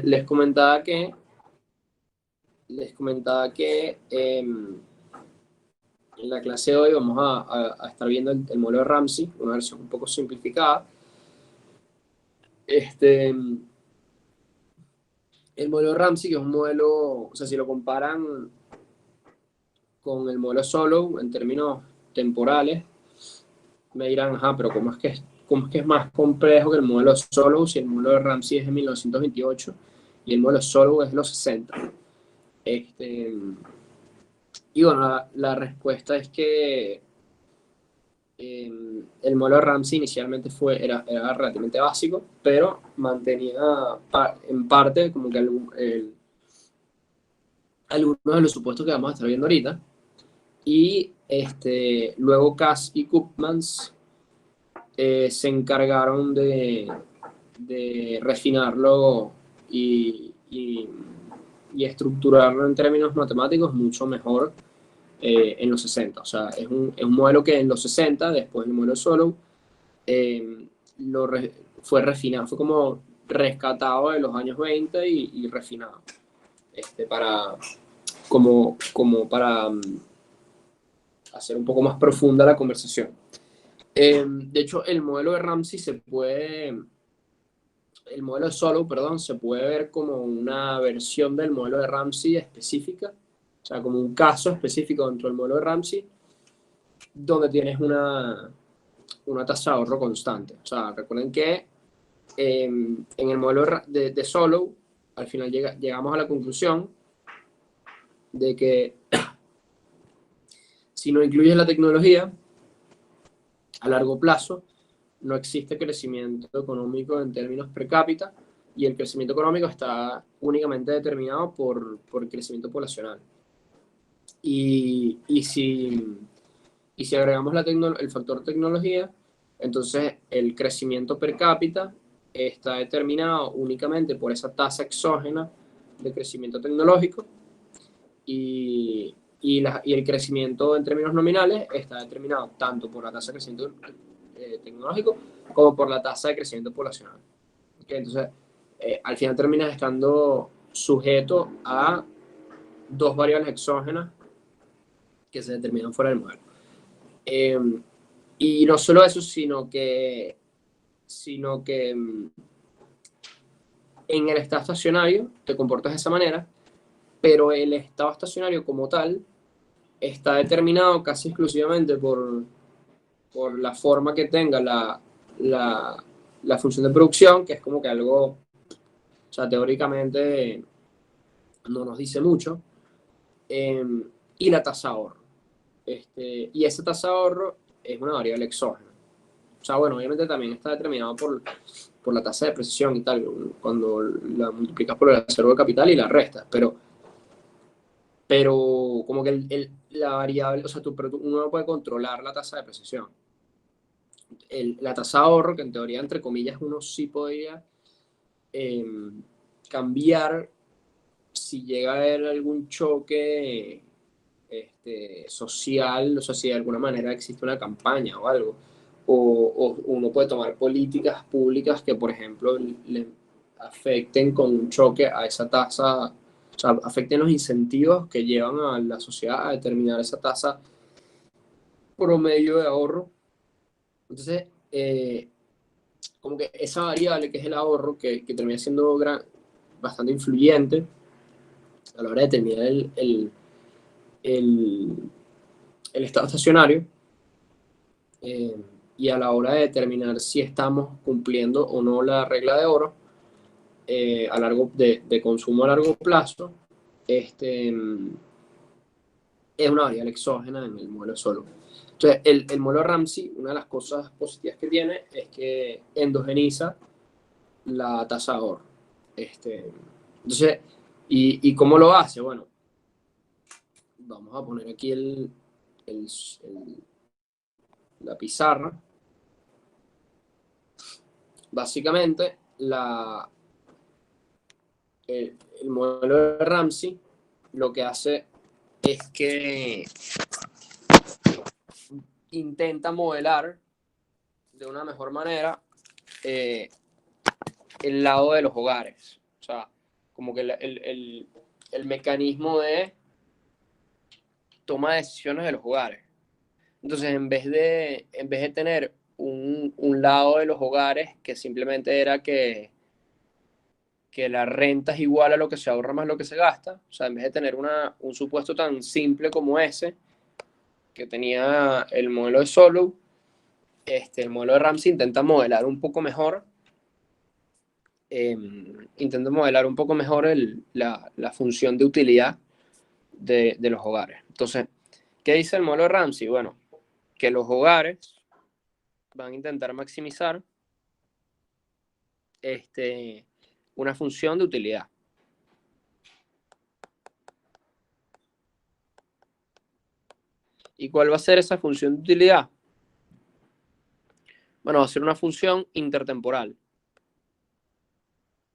les comentaba que en la clase de hoy vamos a estar viendo el modelo de Ramsey, una versión un poco simplificada. El modelo de Ramsey, que es un modelo, o sea, si lo comparan con el modelo Solow en términos temporales, me dirán, ajá, pero ¿cómo es que es más complejo que el modelo Solow si el modelo de Ramsey es de 1928 y el modelo Solow es de los 60? Y bueno, la respuesta es que el modelo de Ramsey inicialmente era relativamente básico, pero mantenía en parte como que algunos de los supuestos que vamos a estar viendo ahorita. Y luego Cass y Koopmans se encargaron de refinarlo y estructurarlo en términos matemáticos mucho mejor en los 60. O sea, es un modelo que en los 60, después del modelo Solow, eh, fue refinado, fue como rescatado de los años 20 y refinado para, como para hacer un poco más profunda la conversación. De hecho, el modelo de Solow, perdón, se puede ver como una versión del modelo de Ramsey específica, o sea, como un caso específico dentro del modelo de Ramsey, donde tienes una tasa de ahorro constante. O sea, recuerden que en el modelo de Solow, al final llegamos a la conclusión de que si no incluyes la tecnología, a largo plazo, no existe crecimiento económico en términos per cápita y el crecimiento económico está únicamente determinado por el crecimiento poblacional. Y si agregamos el factor tecnología, entonces el crecimiento per cápita está determinado únicamente por esa tasa exógena de crecimiento tecnológico y el crecimiento en términos nominales está determinado tanto por la tasa de crecimiento tecnológico como por la tasa de crecimiento poblacional. ¿Okay? Entonces, al final terminas estando sujeto a dos variables exógenas que se determinan fuera del modelo. Y no solo eso, sino que en el estado estacionario te comportas de esa manera, pero el estado estacionario como tal está determinado casi exclusivamente por la forma que tenga la función de producción, que es como que algo, o sea, teóricamente no nos dice mucho, eh, y la tasa de ahorro. Y esa tasa de ahorro es una variable exógena. O sea, bueno, obviamente también está determinado por la tasa de precisión y tal, cuando la multiplicas por el acervo de capital y la restas, pero como que la variable, o sea, uno no puede controlar la tasa de precisión. La tasa de ahorro, que en teoría, entre comillas, uno sí podría eh, cambiar si llega a haber algún choque social, o sea, si de alguna manera existe una campaña o algo, o uno puede tomar políticas públicas que, por ejemplo, le afecten con un choque a esa tasa, o sea, afecten los incentivos que llevan a la sociedad a determinar esa tasa promedio de ahorro. Entonces, como que esa variable que es el ahorro, que termina siendo bastante influyente a la hora de determinar el, el estado estacionario, y a la hora de determinar si estamos cumpliendo o no la regla de oro de consumo a largo plazo, es una variable exógena en el modelo solo. Entonces, el modelo Ramsey, una de las cosas positivas que tiene es que endogeniza la tasa de ahorro. Entonces, ¿y cómo lo hace? Bueno, vamos a poner aquí la pizarra. Básicamente, el modelo de Ramsey lo que hace es que intenta modelar de una mejor manera el lado de los hogares. O sea, como que el mecanismo de toma de decisiones de los hogares. Entonces, en vez de tener un lado de los hogares que simplemente era que la renta es igual a lo que se ahorra más lo que se gasta, o sea, en vez de tener un supuesto tan simple como ese, que tenía el modelo de Solow, el modelo de Ramsey intenta modelar un poco mejor, la función de utilidad de los hogares. Entonces, ¿qué dice el modelo de Ramsey? Bueno, que los hogares van a intentar maximizar una función de utilidad. ¿Y cuál va a ser esa función de utilidad? Bueno, va a ser una función intertemporal.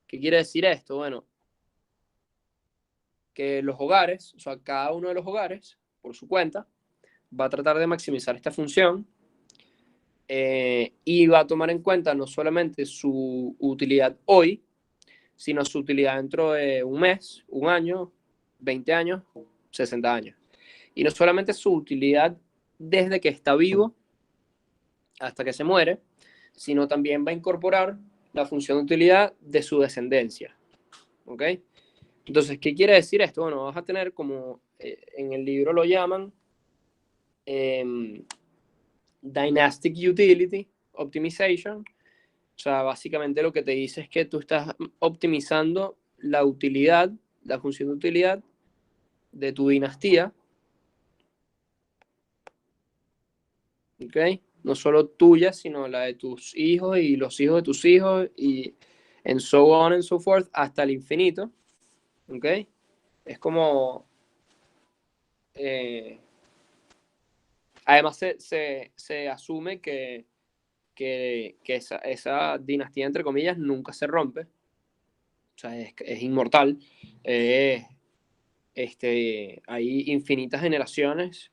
¿Qué quiere decir esto? Bueno, que los hogares, o sea, cada uno de los hogares, por su cuenta, va a tratar de maximizar esta función y va a tomar en cuenta no solamente su utilidad hoy, sino su utilidad dentro de un mes, un año, 20 años, 60 años. Y no solamente su utilidad desde que está vivo hasta que se muere, sino también va a incorporar la función de utilidad de su descendencia. ¿Ok? Entonces, ¿qué quiere decir esto? Bueno, vas a tener como en el libro lo llaman Dynastic Utility Optimization. O sea, básicamente lo que te dice es que tú estás optimizando la utilidad, la función de utilidad de tu dinastía. ¿Ok? No solo tuya, sino la de tus hijos y los hijos de tus hijos y en so on and so forth hasta el infinito. ¿Ok? Es como... además se asume que esa dinastía, entre comillas, nunca se rompe. O sea, es inmortal. Hay infinitas generaciones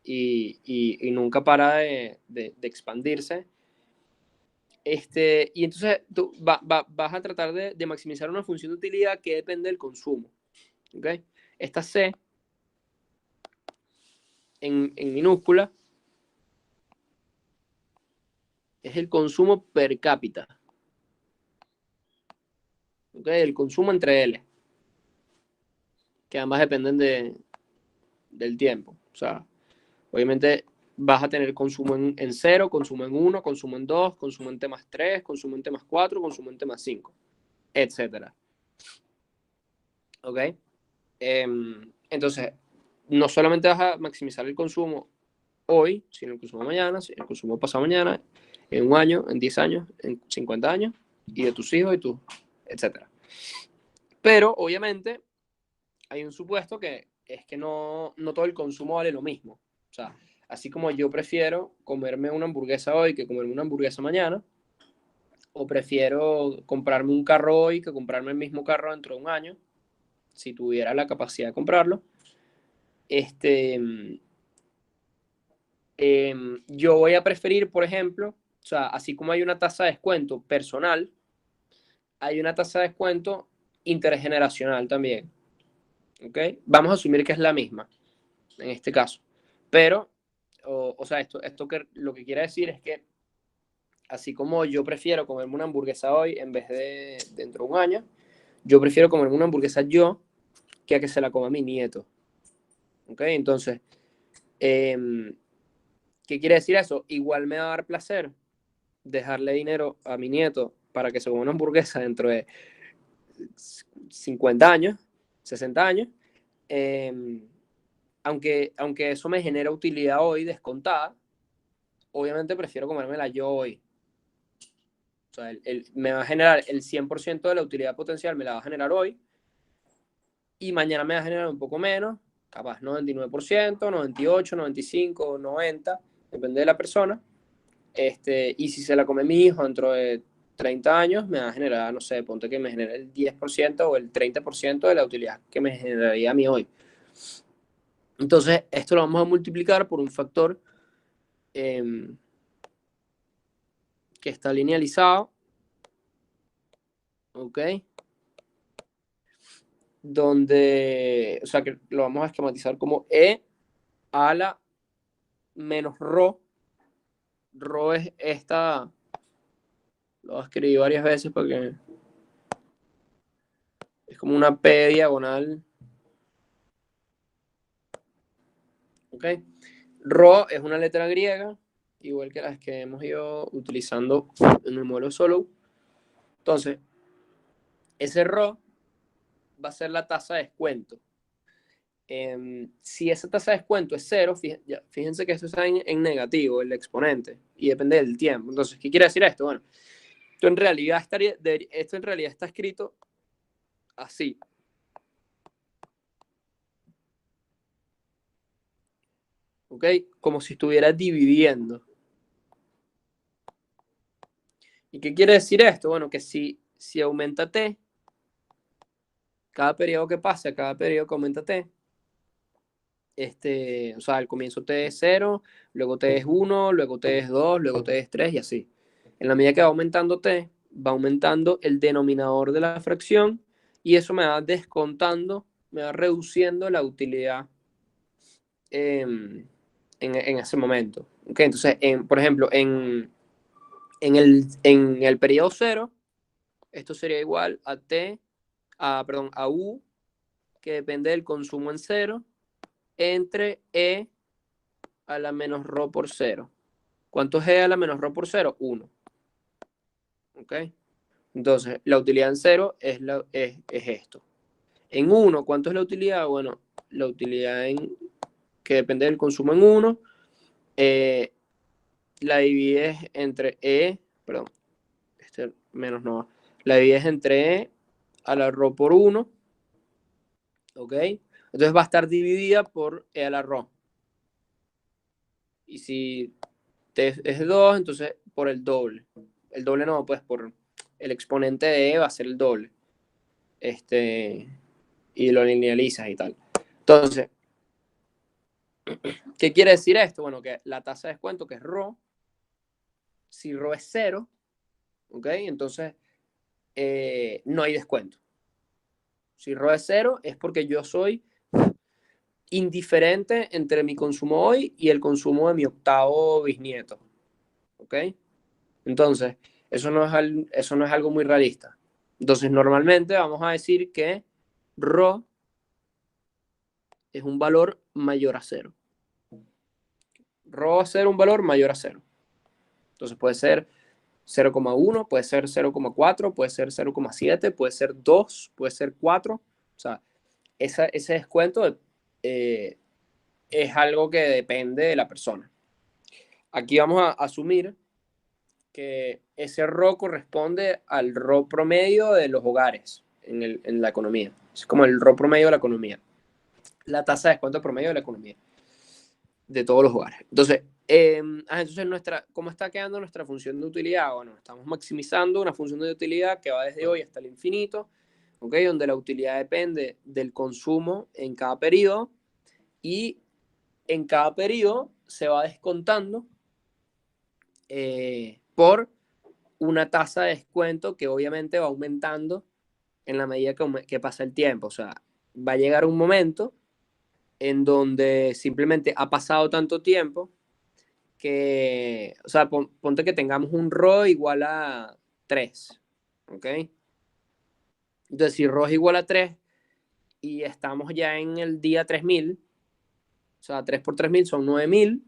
y nunca para de expandirse. Y entonces tú vas a tratar de maximizar una función de utilidad que depende del consumo. ¿Okay? Esta C en minúscula es el consumo per cápita. ¿Okay? El consumo entre L, que ambas dependen del tiempo. O sea, obviamente vas a tener consumo en 0, consumo en 1, consumo en 2, consumo en temas 3, consumo en temas 4, consumo en temas 5, etc. ¿Ok? Entonces, no solamente vas a maximizar el consumo hoy, sino el consumo mañana, sino el consumo pasado mañana, en un año, en 10 años, en 50 años, y de tus hijos y tú, etc. Pero, obviamente, hay un supuesto que es que no todo el consumo vale lo mismo. O sea, así como yo prefiero comerme una hamburguesa hoy que comerme una hamburguesa mañana, o prefiero comprarme un carro hoy que comprarme el mismo carro dentro de un año, si tuviera la capacidad de comprarlo, yo voy a preferir, por ejemplo, o sea, así como hay una tasa de descuento personal, hay una tasa de descuento intergeneracional también. ¿Ok? Vamos a asumir que es la misma en este caso. Pero, o sea, esto que lo que quiere decir es que así como yo prefiero comerme una hamburguesa hoy en vez de dentro de un año, yo prefiero comerme una hamburguesa yo que a que se la coma mi nieto. ¿Ok? Entonces, ¿qué quiere decir eso? Igual me va a dar placer dejarle dinero a mi nieto para que se coma una hamburguesa dentro de 50 años, 60 años, aunque eso me genera utilidad hoy descontada, obviamente prefiero comérmela yo hoy. O sea, me va a generar el 100% de la utilidad potencial, me la va a generar hoy, y mañana me va a generar un poco menos, capaz 99%, 98%, 95%, 90%, depende de la persona. Y si se la come mi hijo dentro de 30 años, me va a generar, no sé, ponte que me genere el 10% o el 30% de la utilidad que me generaría a mí hoy. Entonces, esto lo vamos a multiplicar por un factor que está linealizado ¿ok? Donde, o sea, que lo vamos a esquematizar como E a la menos rho. Rho es esta, lo voy a escribir varias veces porque es como una P diagonal, ¿ok? Rho es una letra griega, igual que las que hemos ido utilizando en el modelo Solow. Entonces, ese rho va a ser la tasa de descuento. Si esa tasa de descuento es cero, fíjense que esto está en negativo, el exponente, y depende del tiempo. Entonces, ¿qué quiere decir esto? Bueno, esto en realidad está escrito así. ¿Ok? Como si estuviera dividiendo. ¿Y qué quiere decir esto? Bueno, que si aumenta t, cada periodo que pasa, cada periodo que aumenta t, o sea, al comienzo t es 0, luego t es 1, luego t es 2, luego t es 3 y así. En la medida que va aumentando t, va aumentando el denominador de la fracción y eso me va descontando, me va reduciendo la utilidad en ese momento. ¿Okay? Entonces, por ejemplo, en el periodo 0, esto sería igual a t, perdón, a u, que depende del consumo en 0, entre e a la menos rho por 0. ¿Cuánto es e a la menos rho por 0? 1. ¿Ok? Entonces, la utilidad en 0 es esto. En 1, ¿cuánto es la utilidad? Bueno, la utilidad que depende del consumo en 1, la divides entre e, perdón, menos no, la divides entre e a la rho por 1, ¿ok? Entonces va a estar dividida por e a la rho. Y si t es 2, entonces por el doble. El doble no, pues por el exponente de e va a ser el doble. Y lo linealizas y tal. Entonces, ¿qué quiere decir esto? Bueno, que la tasa de descuento, que es rho, si rho es 0, ¿ok? Entonces no hay descuento. Si rho es 0 es porque yo soy indiferente entre mi consumo hoy y el consumo de mi octavo bisnieto, ¿ok? Entonces, eso no es algo muy realista. Entonces, normalmente vamos a decir que rho es un valor mayor a 0. Rho va a ser un valor mayor a 0. Entonces, puede ser 0,1, puede ser 0,4, puede ser 0,7, puede ser 2, puede ser 4. O sea, ese descuento es algo que depende de la persona. Aquí vamos a asumir que ese RO corresponde al RO promedio de los hogares en la economía. Es como el RO promedio de la economía. La tasa de descuento promedio de la economía de todos los hogares. Entonces, ¿cómo está quedando nuestra función de utilidad? Bueno, estamos maximizando una función de utilidad que va desde hoy hasta el infinito, ¿okay? Donde la utilidad depende del consumo en cada periodo y en cada periodo se va descontando por una tasa de descuento que obviamente va aumentando en la medida que pasa el tiempo. O sea, va a llegar un momento en donde simplemente ha pasado tanto tiempo que, o sea, ponte que tengamos un RO igual a 3, ¿ok? Entonces, si RO es igual a 3 y estamos ya en el día 3000, o sea, 3 por 3000 son 9000,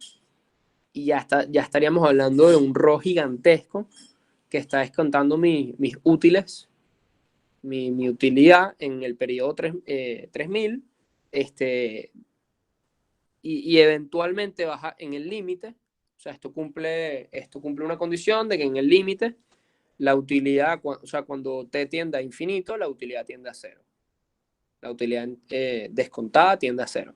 y ya estaríamos hablando de un RO gigantesco que está descontando mis útiles, mi utilidad en el periodo 3000, y eventualmente baja en el límite. O sea, esto cumple una condición de que en el límite la utilidad, o sea, cuando t tiende a infinito, la utilidad tiende a cero. La utilidad descontada tiende a cero.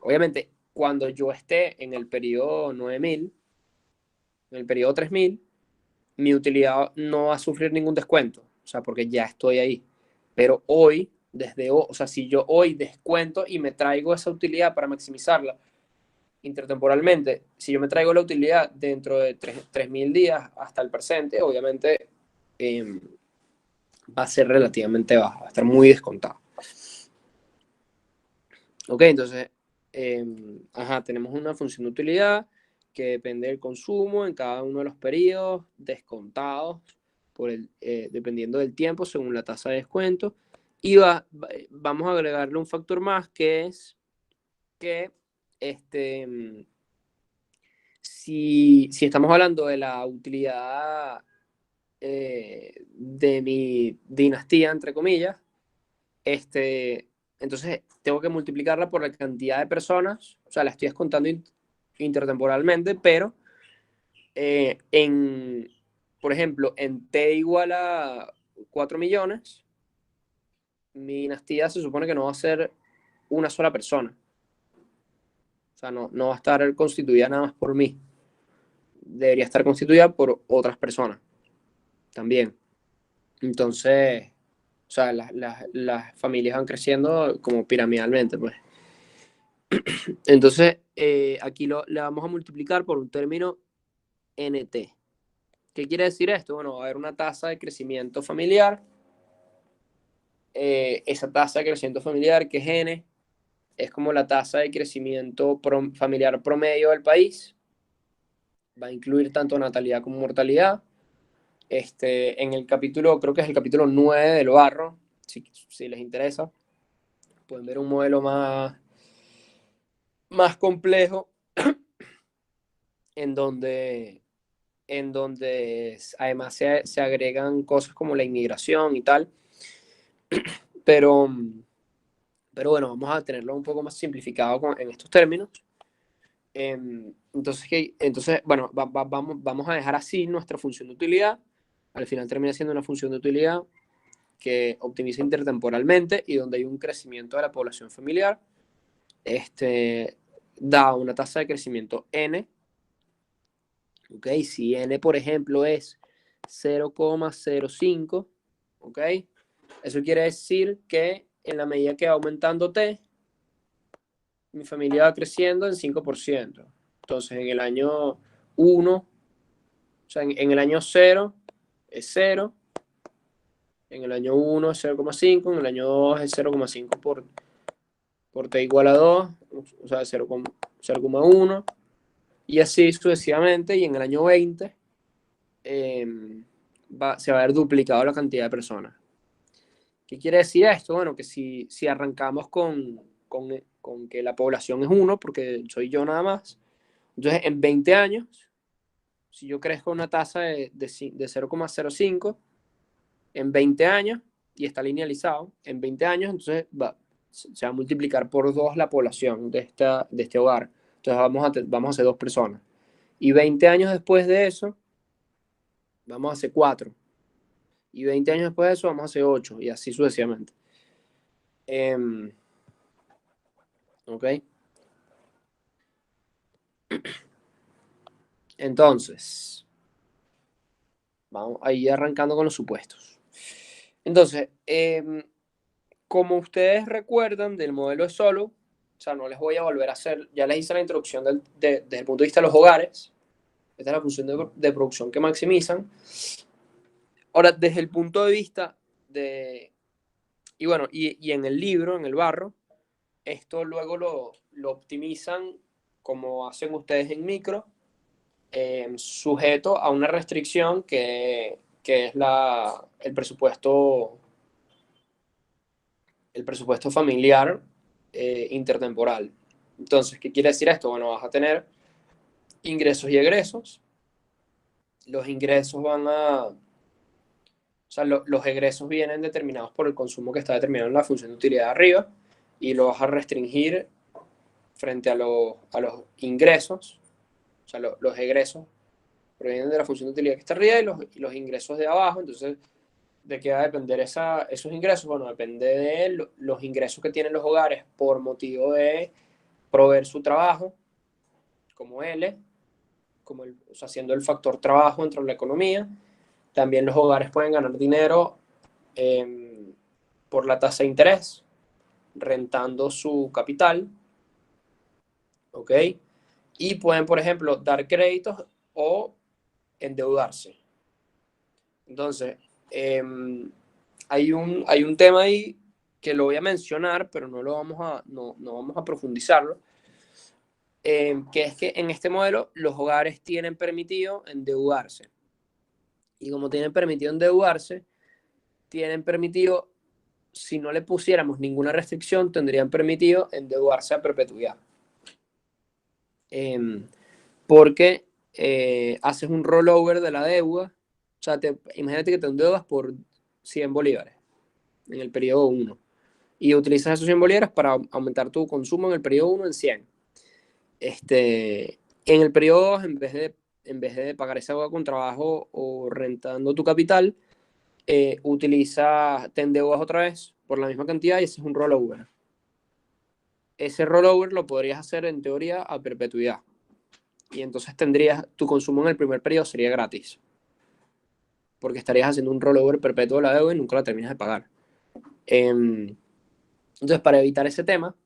Obviamente, cuando yo esté en el periodo 9000, en el periodo 3000, mi utilidad no va a sufrir ningún descuento, o sea, porque ya estoy ahí. Pero hoy, o sea, si yo hoy descuento y me traigo esa utilidad para maximizarla intertemporalmente, si yo me traigo la utilidad dentro de 3000 días hasta el presente, obviamente va a ser relativamente baja, va a estar muy descontado. Ok, entonces, tenemos una función de utilidad que depende del consumo en cada uno de los periodos, descontados dependiendo del tiempo según la tasa de descuento. Y vamos a agregarle un factor más que es que si estamos hablando de la utilidad de mi dinastía, entre comillas, entonces tengo que multiplicarla por la cantidad de personas, o sea, la estoy descontando intertemporalmente, pero por ejemplo, en T igual a 4 millones, mi dinastía se supone que no va a ser una sola persona. O sea, no va a estar constituida nada más por mí. Debería estar constituida por otras personas también. Entonces, o sea, las familias van creciendo como piramidalmente, pues. Entonces, aquí le vamos a multiplicar por un término NT. ¿Qué quiere decir esto? Bueno, va a haber una tasa de crecimiento familiar. Esa tasa de crecimiento familiar, que es N, es como la tasa de crecimiento familiar promedio del país. Va a incluir tanto natalidad como mortalidad. En el capítulo, creo que es el capítulo 9 del Barro, si les interesa, pueden ver un modelo más complejo en donde además se agregan cosas como la inmigración y tal, pero, pero bueno, vamos a tenerlo un poco más simplificado en estos términos. Entonces bueno, vamos a dejar así nuestra función de utilidad. Al final termina siendo una función de utilidad que optimiza intertemporalmente y donde hay un crecimiento de la población familiar, da una tasa de crecimiento N. ¿Ok? Si N, por ejemplo, es 0,05, ¿ok? Eso quiere decir que en la medida que va aumentando T, mi familia va creciendo en 5%. Entonces, en el año 1, o sea, en el año 0 es 0, en el año 1 es 0,5, en el año 2 es 0,5 por T igual a 2, o sea, 0,1, y así sucesivamente, y en el año 20 se va a haber duplicado la cantidad de personas. ¿Qué quiere decir esto? Bueno, que si arrancamos con que la población es 1, porque soy yo nada más, entonces en 20 años, si yo crezco una tasa de 0,05, en 20 años, y está linealizado, en 20 años, entonces se va a multiplicar por 2 la población de este hogar. Entonces vamos a hacer 2 personas. Y 20 años después de eso, vamos a hacer 4. Y 20 años después de eso, vamos a hacer 8. Y así sucesivamente. ¿Ok? Entonces, vamos a ir arrancando con los supuestos. Entonces, como ustedes recuerdan del modelo de Solow, o sea, no les voy a volver a hacer, ya les hice la introducción desde el punto de vista de los hogares. Esta es la función de producción que maximizan. Ahora, desde el punto de vista y bueno, y en el libro, en el Barro, esto luego lo optimizan como hacen ustedes en micro, sujeto a una restricción que es el presupuesto familiar intertemporal. Entonces, ¿qué quiere decir esto? Bueno, vas a tener ingresos y egresos. Los ingresos o sea, los egresos vienen determinados por el consumo que está determinado en la función de utilidad de arriba y lo vas a restringir frente a los ingresos. O sea, los egresos provienen de la función de utilidad que está arriba y los ingresos de abajo. Entonces, ¿de qué va a depender esos ingresos? Bueno, depende de los ingresos que tienen los hogares por motivo de proveer su trabajo, como L, o sea, siendo el factor trabajo dentro de la economía. También los hogares pueden ganar dinero por la tasa de interés, rentando su capital, ¿ok? Y pueden, por ejemplo, dar créditos o endeudarse. Entonces, hay un tema ahí que lo voy a mencionar, pero no vamos a profundizarlo, que es que en este modelo los hogares tienen permitido endeudarse. Y como tienen permitido endeudarse, tienen permitido, si no le pusiéramos ninguna restricción, tendrían permitido endeudarse a perpetuidad. Porque haces un rollover de la deuda. O sea, imagínate que te endeudas por 100 bolívares en el periodo 1 y utilizas esos 100 bolívares para aumentar tu consumo en el periodo 1 en 100. En el periodo 2, en vez de pagar esa deuda con trabajo o rentando tu capital, te endeudas otra vez por la misma cantidad y ese es un rollover. Ese rollover lo podrías hacer en teoría a perpetuidad. Y entonces tu consumo en el primer periodo sería gratis. Porque estarías haciendo un rollover perpetuo de la deuda y nunca la terminas de pagar. Entonces, para evitar ese tema,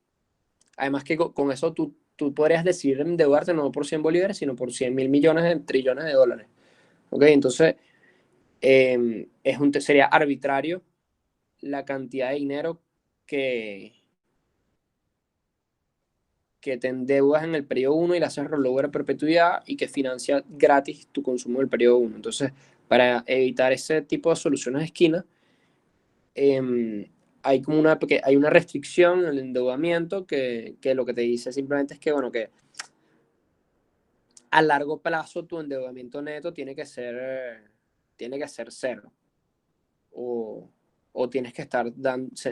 además que con eso tú podrías decidir endeudarte no por 100 bolívares, sino por 100 mil millones de trillones de dólares. ¿Ok? Entonces, sería arbitrario la cantidad de dinero que te endeudas en el periodo 1 y le haces rollover a perpetuidad y que financia gratis tu consumo del periodo 1. Entonces, para evitar ese tipo de soluciones de esquina, hay como hay una restricción en el endeudamiento que lo que te dice simplemente es que, bueno, que a largo plazo tu endeudamiento neto tiene que ser cero. O tienes que estar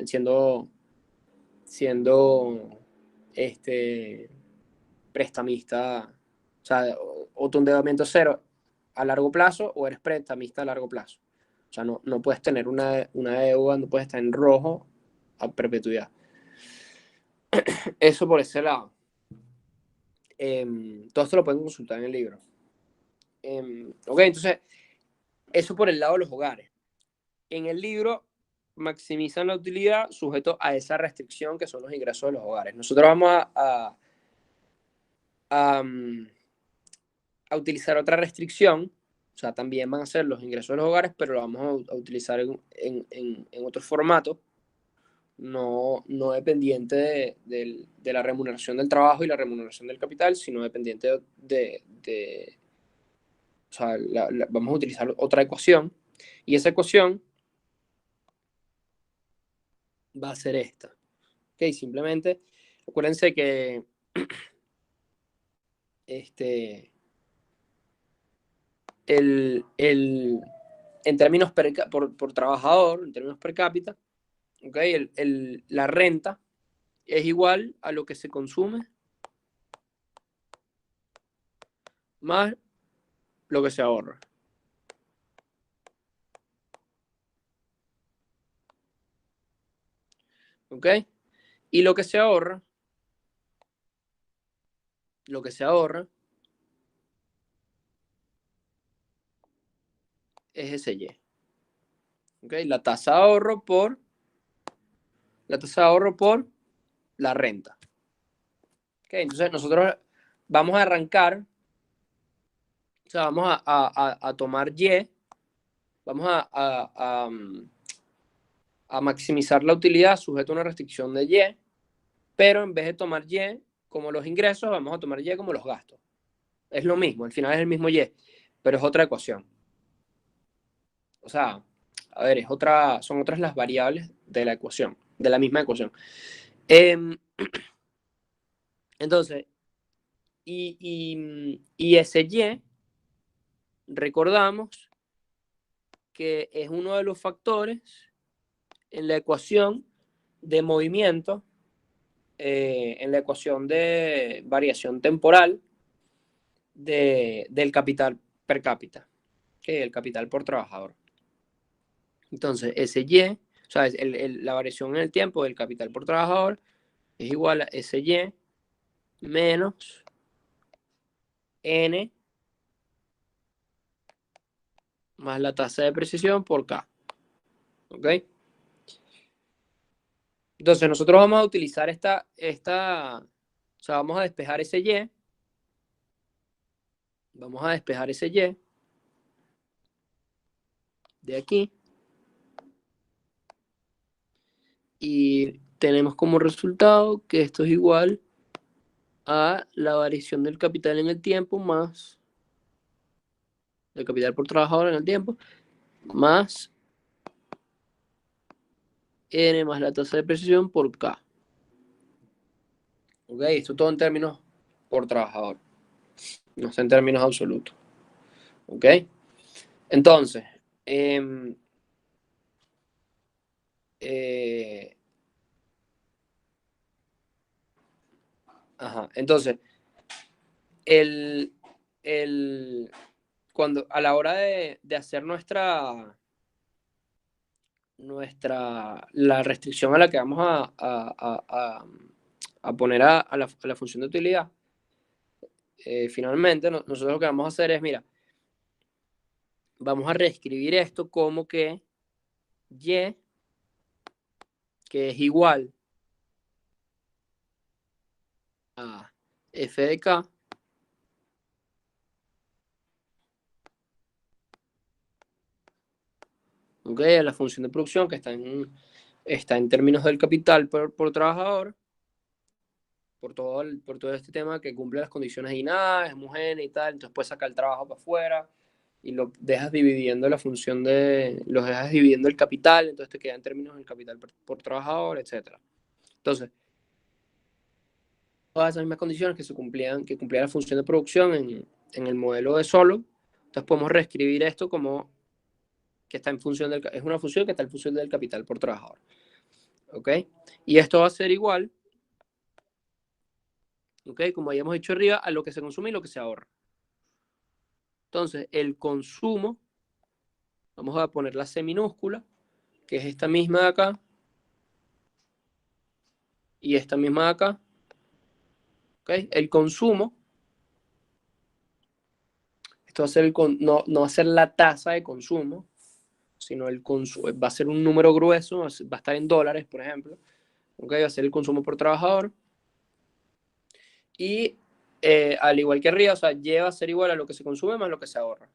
siendo prestamista, o sea, o tu endeudamiento es cero a largo plazo o eres prestamista a largo plazo. O sea, no puedes tener una deuda, no puedes estar en rojo a perpetuidad. Eso por ese lado. Todo esto lo pueden consultar en el libro. Ok, entonces, eso por el lado de los hogares. En el libro maximizan la utilidad sujeto a esa restricción que son los ingresos de los hogares. Nosotros vamos a, a utilizar otra restricción, o sea, también van a ser los ingresos de los hogares, pero lo vamos a utilizar en otro formato, no dependiente de la remuneración del trabajo y la remuneración del capital, sino dependiente o sea, vamos a utilizar otra ecuación, y esa ecuación va a ser esta. Ok, simplemente acuérdense que en términos por trabajador, en términos per cápita, okay, la renta es igual a lo que se consume más lo que se ahorra. ¿Ok? Y lo que se ahorra es ese Y. ¿Ok? La tasa de ahorro por la renta. ¿Ok? Entonces nosotros vamos a arrancar, o sea, vamos a tomar Y, vamos a maximizar la utilidad sujeto a una restricción de Y, pero en vez de tomar Y como los ingresos, vamos a tomar Y como los gastos. Es lo mismo, al final es el mismo Y, pero es otra ecuación. O sea, a ver, son otras las variables de la ecuación, de la misma ecuación. Entonces, y ese Y, recordamos que es uno de los factores en la ecuación de movimiento, en la ecuación de variación temporal del capital per cápita, que es el capital por trabajador. Entonces, ese Y, o sea, la variación en el tiempo del capital por trabajador es igual a ese Y menos N más la tasa de precisión por K. ¿Ok? Entonces, nosotros vamos a utilizar o sea, vamos a despejar ese Y. Vamos a despejar ese Y de aquí. y tenemos como resultado que esto es igual a la variación del capital en el tiempo más el capital por trabajador en el tiempo, más N más la tasa de precisión por K. ¿Ok? Esto todo en términos por trabajador, no está en términos absolutos. ¿Ok? Entonces, eh, entonces, el, cuando a la hora de hacer la restricción a la que vamos a poner a la función de utilidad, finalmente nosotros lo que vamos a hacer es, mira, vamos a reescribir esto como que Y, que es igual a f de k, ¿ok? A la función de producción que está en términos del capital por trabajador, por todo este tema que cumple las condiciones de INAH, es homogéneo y tal, entonces puedes sacar el trabajo para afuera y lo dejas dividiendo la función los dejas dividiendo el capital, entonces te queda en términos del capital por trabajador, etc. Entonces, todas esas mismas condiciones que cumplía la función de producción en el modelo de solo, entonces podemos reescribir esto como que está en función es una función que está en función del capital por trabajador. ¿Ok? Y esto va a ser igual, ¿ok? Como habíamos dicho arriba, a lo que se consume y lo que se ahorra. Entonces, el consumo, vamos a poner la C minúscula, que es esta misma de acá, y esta misma de acá. ¿Ok? El consumo, esto va a ser no va a ser la tasa de consumo, sino el consumo, va a ser un número grueso, va a estar en dólares, por ejemplo. ¿Ok? Va a ser el consumo por trabajador. Y al igual que arriba, o sea, Y va a ser igual a lo que se consume más lo que se ahorra.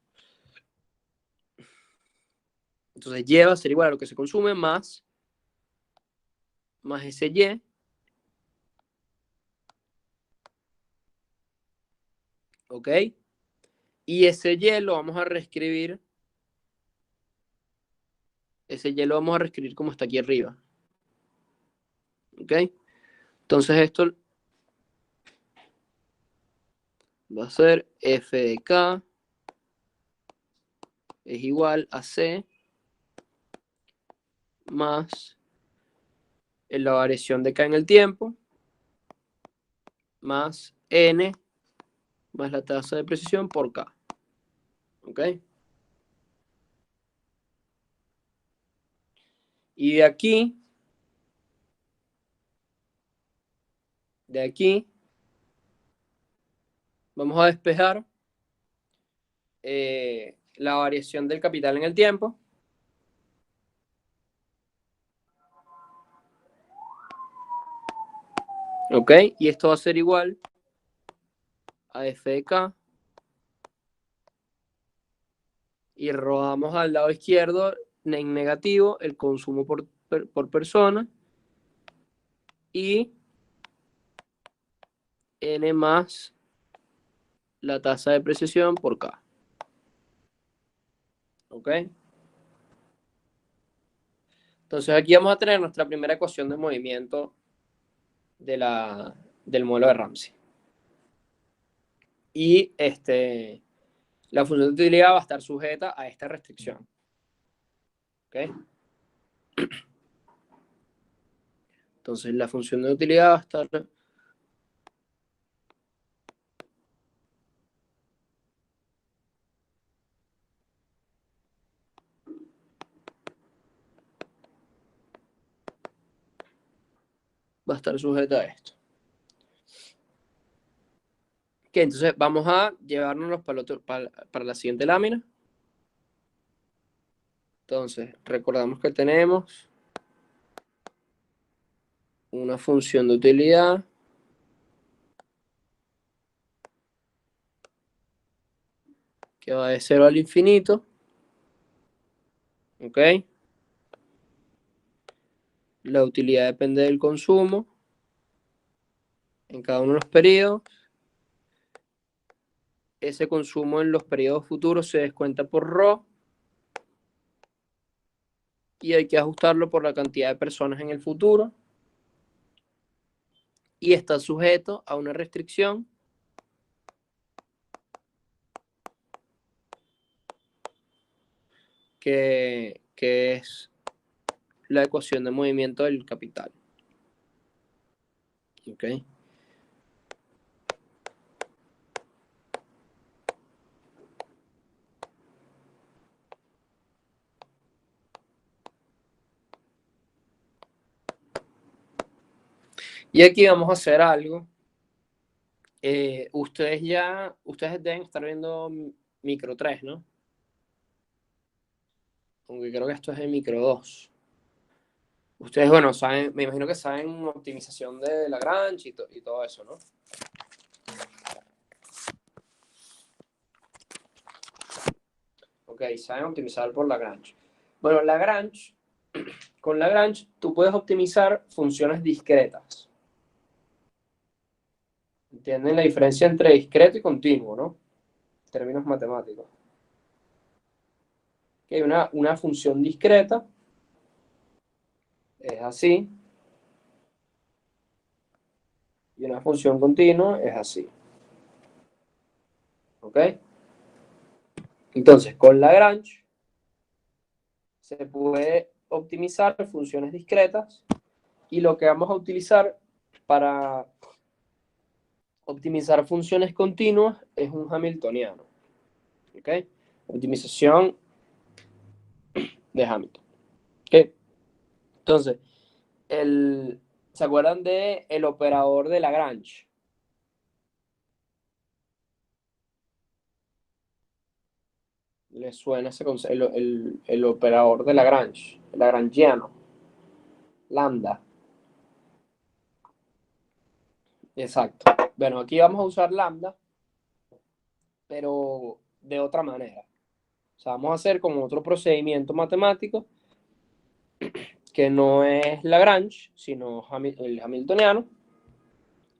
Entonces Y va a ser igual a lo que se consume más ese Y. ¿Ok? Y ese Y lo vamos a reescribir. Ese Y lo vamos a reescribir como está aquí arriba. ¿Ok? Entonces esto va a ser F de K es igual a C más la variación de K en el tiempo más N más la tasa de precisión por K. ¿Ok? Y de aquí vamos a despejar la variación del capital en el tiempo. ¿Ok? Y esto va a ser igual a F de K. Y rodamos al lado izquierdo en negativo el consumo por persona y N más la tasa de precisión por K. ¿Ok? Entonces aquí vamos a tener nuestra primera ecuación de movimiento del modelo de Ramsey. Y la función de utilidad va a estar sujeta a esta restricción. ¿Ok? Entonces la función de utilidad va a estar sujeta a esto. Ok, entonces vamos a llevárnoslos para la siguiente lámina. Entonces, recordamos que tenemos una función de utilidad que va de 0 al infinito. ¿Ok? La utilidad depende del consumo en cada uno de los periodos. Ese consumo en los periodos futuros se descuenta por ρ y hay que ajustarlo por la cantidad de personas en el futuro y está sujeto a una restricción que es la ecuación de movimiento del capital. ¿Ok? Y aquí vamos a hacer algo. Ustedes deben estar viendo micro 3, ¿no? Aunque creo que esto es el micro 2. Ustedes, bueno, saben, me imagino que saben optimización de Lagrange y todo eso, ¿no? Ok, saben optimizar por Lagrange. Bueno, Lagrange, con Lagrange tú puedes optimizar funciones discretas. ¿Entienden la diferencia entre discreto y continuo, no? En términos matemáticos. Okay, una función discreta es así y una función continua es así. ¿Ok? Entonces, con Lagrange se puede optimizar funciones discretas y lo que vamos a utilizar para optimizar funciones continuas es un hamiltoniano. ¿Ok? Optimización de Hamilton. ¿Ok? Entonces, ¿se acuerdan de el operador de Lagrange? ¿Les suena ese concepto? El operador de Lagrange, el lagrangiano, lambda. Exacto. Bueno, aquí vamos a usar lambda, pero de otra manera. O sea, vamos a hacer como otro procedimiento matemático que no es Lagrange, sino el hamiltoniano.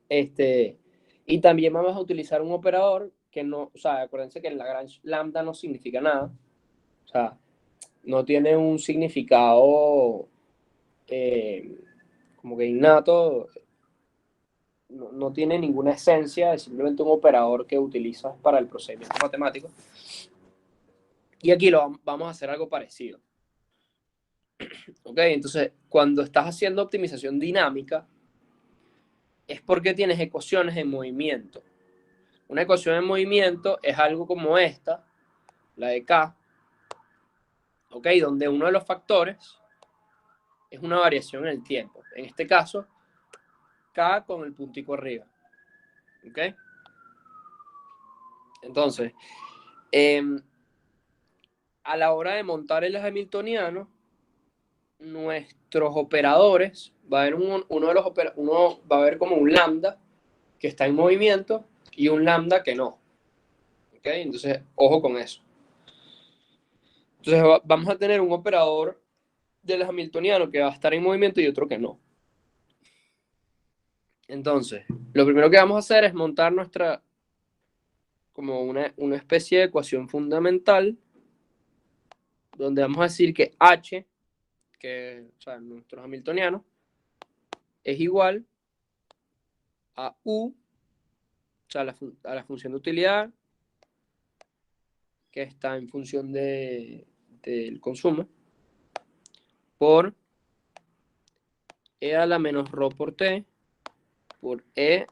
Y también vamos a utilizar un operador que no, o sea, acuérdense que en Lagrange lambda no significa nada. O sea, no tiene un significado como que innato, no tiene ninguna esencia, es simplemente un operador que utilizas para el procedimiento matemático. Y aquí vamos a hacer algo parecido. ¿Ok? Entonces, cuando estás haciendo optimización dinámica, es porque tienes ecuaciones en movimiento. Una ecuación en movimiento es algo como esta, la de K, ¿ok? Donde uno de los factores es una variación en el tiempo. En este caso, K con el puntico arriba, ¿ok? Entonces, a la hora de montar el hamiltoniano, nuestros operadores, va a haber uno va a haber como un lambda que está en movimiento y un lambda que no. ¿Ok? Entonces, ojo con eso. Entonces, vamos a tener un operador del hamiltoniano que va a estar en movimiento y otro que no. Entonces, lo primero que vamos a hacer es montar como una especie de ecuación fundamental donde vamos a decir que H, o sea, nuestro hamiltoniano, es igual a U, o sea, a la función de utilidad que está en función del consumo, por E a la menos ρ por T, por E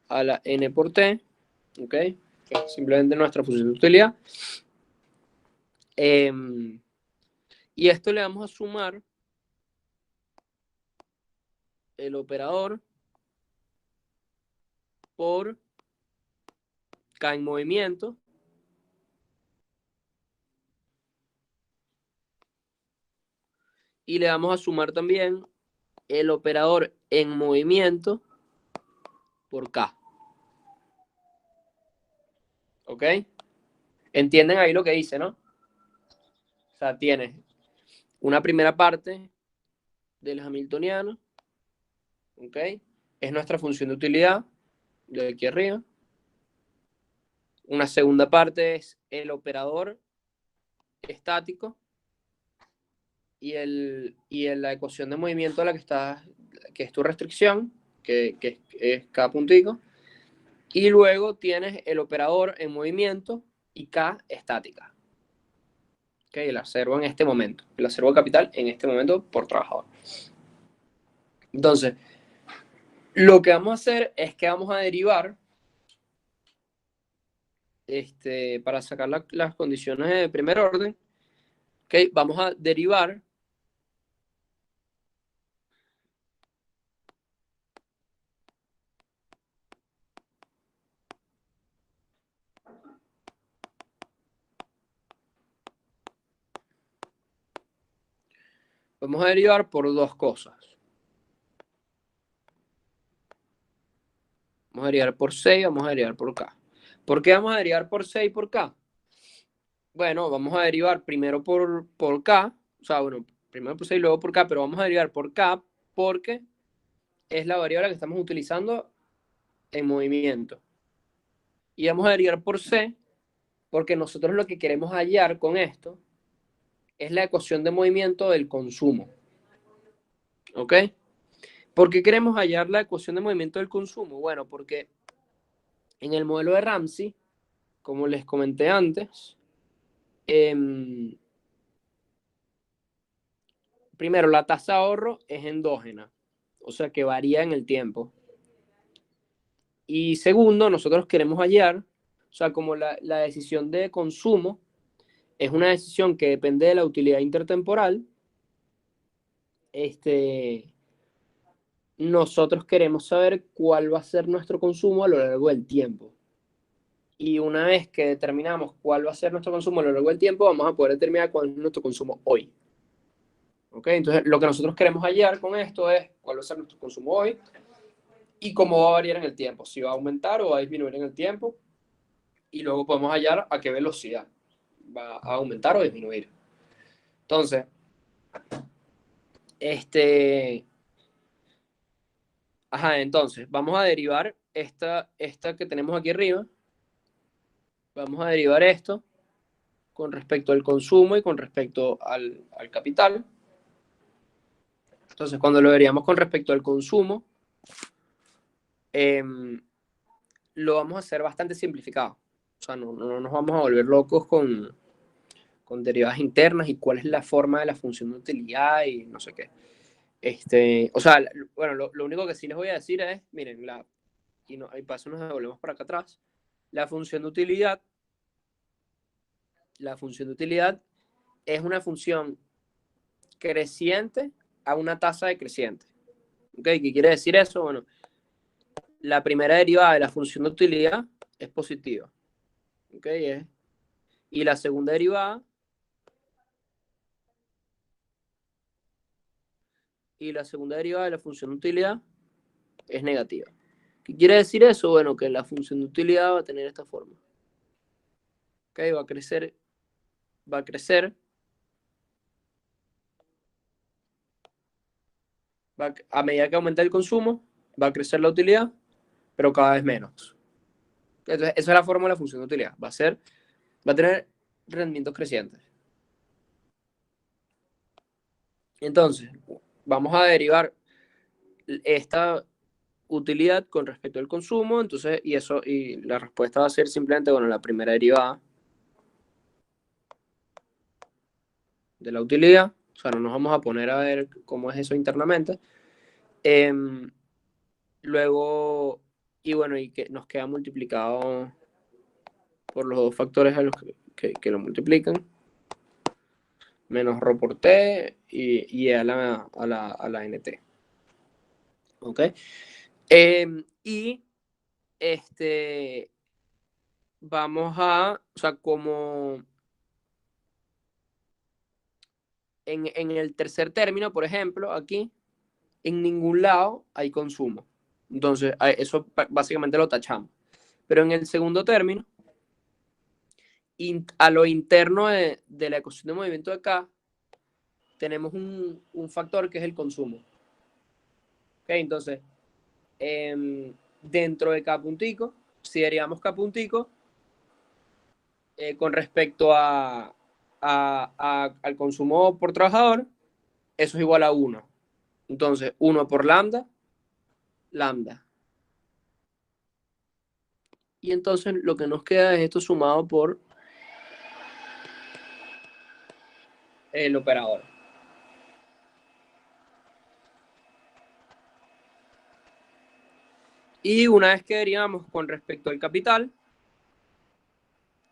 a la N por T, ¿ok? Que es simplemente nuestra función de utilidad. Y esto le vamos a sumar el operador por K en movimiento, y le vamos a sumar también el operador en movimiento por K. ¿Ok? ¿Entienden ahí lo que dice, no? O sea, tienes una primera parte del hamiltoniano, ¿ok? Es nuestra función de utilidad de aquí arriba. Una segunda parte es el operador estático y la ecuación de movimiento a la que es tu restricción, que es cada puntico. Y luego tienes el operador en movimiento y K estática. Okay, el acervo en este momento. El acervo capital en este momento por trabajador. Entonces, lo que vamos a hacer es que vamos a derivar para sacar las condiciones de primer orden. Okay, vamos a derivar por dos cosas. Vamos a derivar por C y vamos a derivar por K. ¿Por qué vamos a derivar por C y por K? Bueno, vamos a derivar primero por K, o sea, bueno, primero por C y luego por K, pero vamos a derivar por K porque es la variable que estamos utilizando en movimiento. Y vamos a derivar por C porque nosotros lo que queremos hallar con esto es la ecuación de movimiento del consumo. ¿Ok? ¿Por qué queremos hallar la ecuación de movimiento del consumo? Bueno, porque en el modelo de Ramsey, como les comenté antes, primero, la tasa de ahorro es endógena, o sea que varía en el tiempo. Y segundo, nosotros queremos hallar, o sea, como la decisión de consumo es una decisión que depende de la utilidad intertemporal, nosotros queremos saber cuál va a ser nuestro consumo a lo largo del tiempo. Y una vez que determinamos cuál va a ser nuestro consumo a lo largo del tiempo, vamos a poder determinar cuál es nuestro consumo hoy. ¿Ok? Entonces, lo que nosotros queremos hallar con esto es cuál va a ser nuestro consumo hoy y cómo va a variar en el tiempo, si va a aumentar o va a disminuir en el tiempo. Y luego podemos hallar a qué velocidad va a aumentar o disminuir. Entonces, entonces vamos a derivar esta que tenemos aquí arriba. Vamos a derivar esto con respecto al consumo y con respecto al capital. Entonces, cuando lo veríamos con respecto al consumo, lo vamos a hacer bastante simplificado. O sea, no nos vamos a volver locos con derivadas internas y cuál es la forma de la función de utilidad y no sé qué. O sea, bueno, lo único que sí les voy a decir es, miren, y paso nos devolvemos para acá atrás, la función de utilidad es una función creciente a una tasa decreciente. ¿Ok? ¿Qué quiere decir eso? Bueno, la primera derivada de la función de utilidad es positiva. ¿Ok? Y la segunda derivada de la función de utilidad es negativa. ¿Qué quiere decir eso? Bueno, que la función de utilidad va a tener esta forma. ¿Ok? Va a crecer. A medida que aumenta el consumo, va a crecer la utilidad, pero cada vez menos. Entonces, esa es la forma de la función de utilidad. Va a tener rendimientos crecientes. Entonces, vamos a derivar esta utilidad con respecto al consumo, entonces, y la respuesta va a ser simplemente, bueno, la primera derivada de la utilidad, o sea, no nos vamos a poner a ver cómo es eso internamente. Luego, y bueno, y que nos queda multiplicado por los dos factores a los que lo multiplican, menos ρ por t y a la nt. ¿Ok? Y vamos o sea, como en el tercer término, por ejemplo, aquí, en ningún lado hay consumo. Entonces, eso básicamente lo tachamos. Pero en el segundo término, a lo interno de la ecuación de movimiento de acá, tenemos un factor que es el consumo. ¿Ok? Entonces, dentro de cada puntico, si derivamos cada puntico, con respecto al consumo por trabajador, eso es igual a 1. Entonces, 1 por lambda, lambda. Y entonces lo que nos queda es esto sumado por el operador. Y una vez que derivamos con respecto al capital,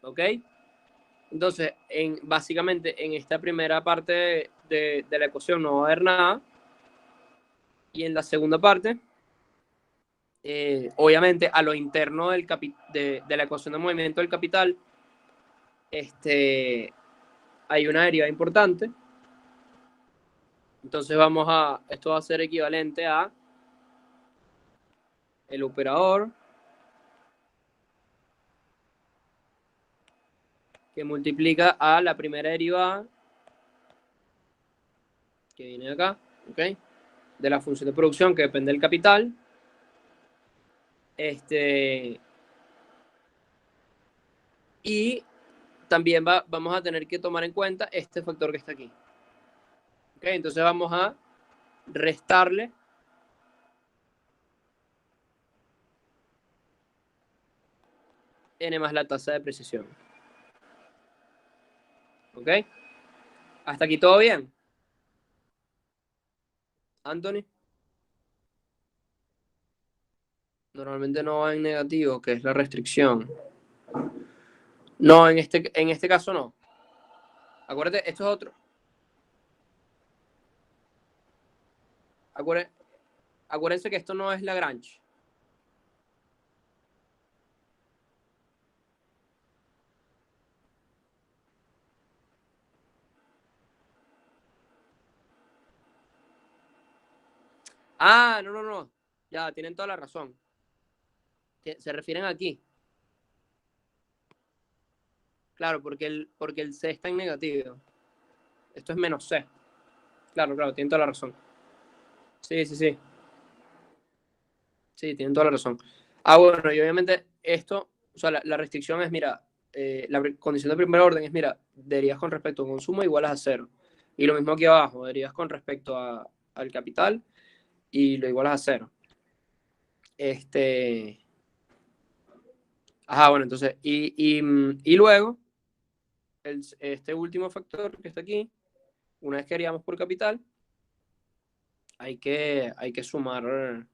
¿ok? Entonces, básicamente en esta primera parte de la ecuación no va a haber nada. Y en la segunda parte, obviamente a lo interno de la ecuación de movimiento del capital, hay una derivada importante. Entonces esto va a ser equivalente a el operador que multiplica a la primera derivada que viene de acá, ¿ok? De la función de producción que depende del capital. Y también vamos a tener que tomar en cuenta este factor que está aquí. ¿Ok? Entonces vamos a restarle n más la tasa de precisión. ¿Ok? ¿Hasta aquí todo bien? Anthony. Normalmente no va en negativo, que es la restricción. No, en este caso no. Acuérdate, esto es otro. Acuérdense que esto no es Lagrange. Ah, no. Ya, tienen toda la razón. Se refieren aquí. Claro, porque el C está en negativo. Esto es menos C. Claro, tienen toda la razón. Sí. Sí, tienen toda la razón. Bueno, y obviamente esto, o sea, la restricción es, mira, la condición de primer orden es, mira, derivas con respecto al consumo iguales a 0. Y lo mismo aquí abajo, derivas con respecto al capital y lo igualas a 0. Bueno, entonces, y luego, este último factor que está aquí, una vez que haríamos por capital, hay que sumar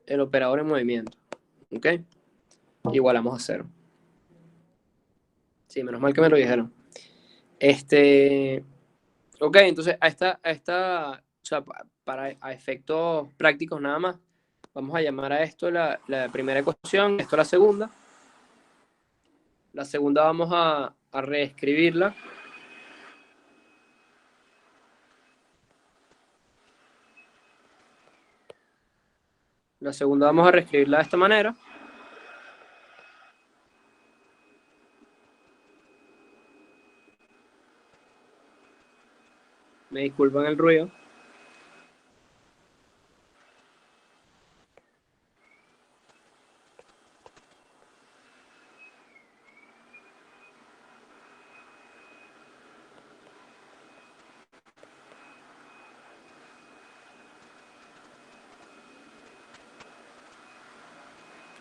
el operador en movimiento. ¿Ok? Igualamos a 0. Sí, menos mal que me lo dijeron. Ok, entonces o sea, a efectos prácticos nada más, vamos a llamar a esto la primera ecuación, esto la segunda. La segunda vamos a reescribirla. La segunda vamos a reescribirla de esta manera. Me disculpan el ruido.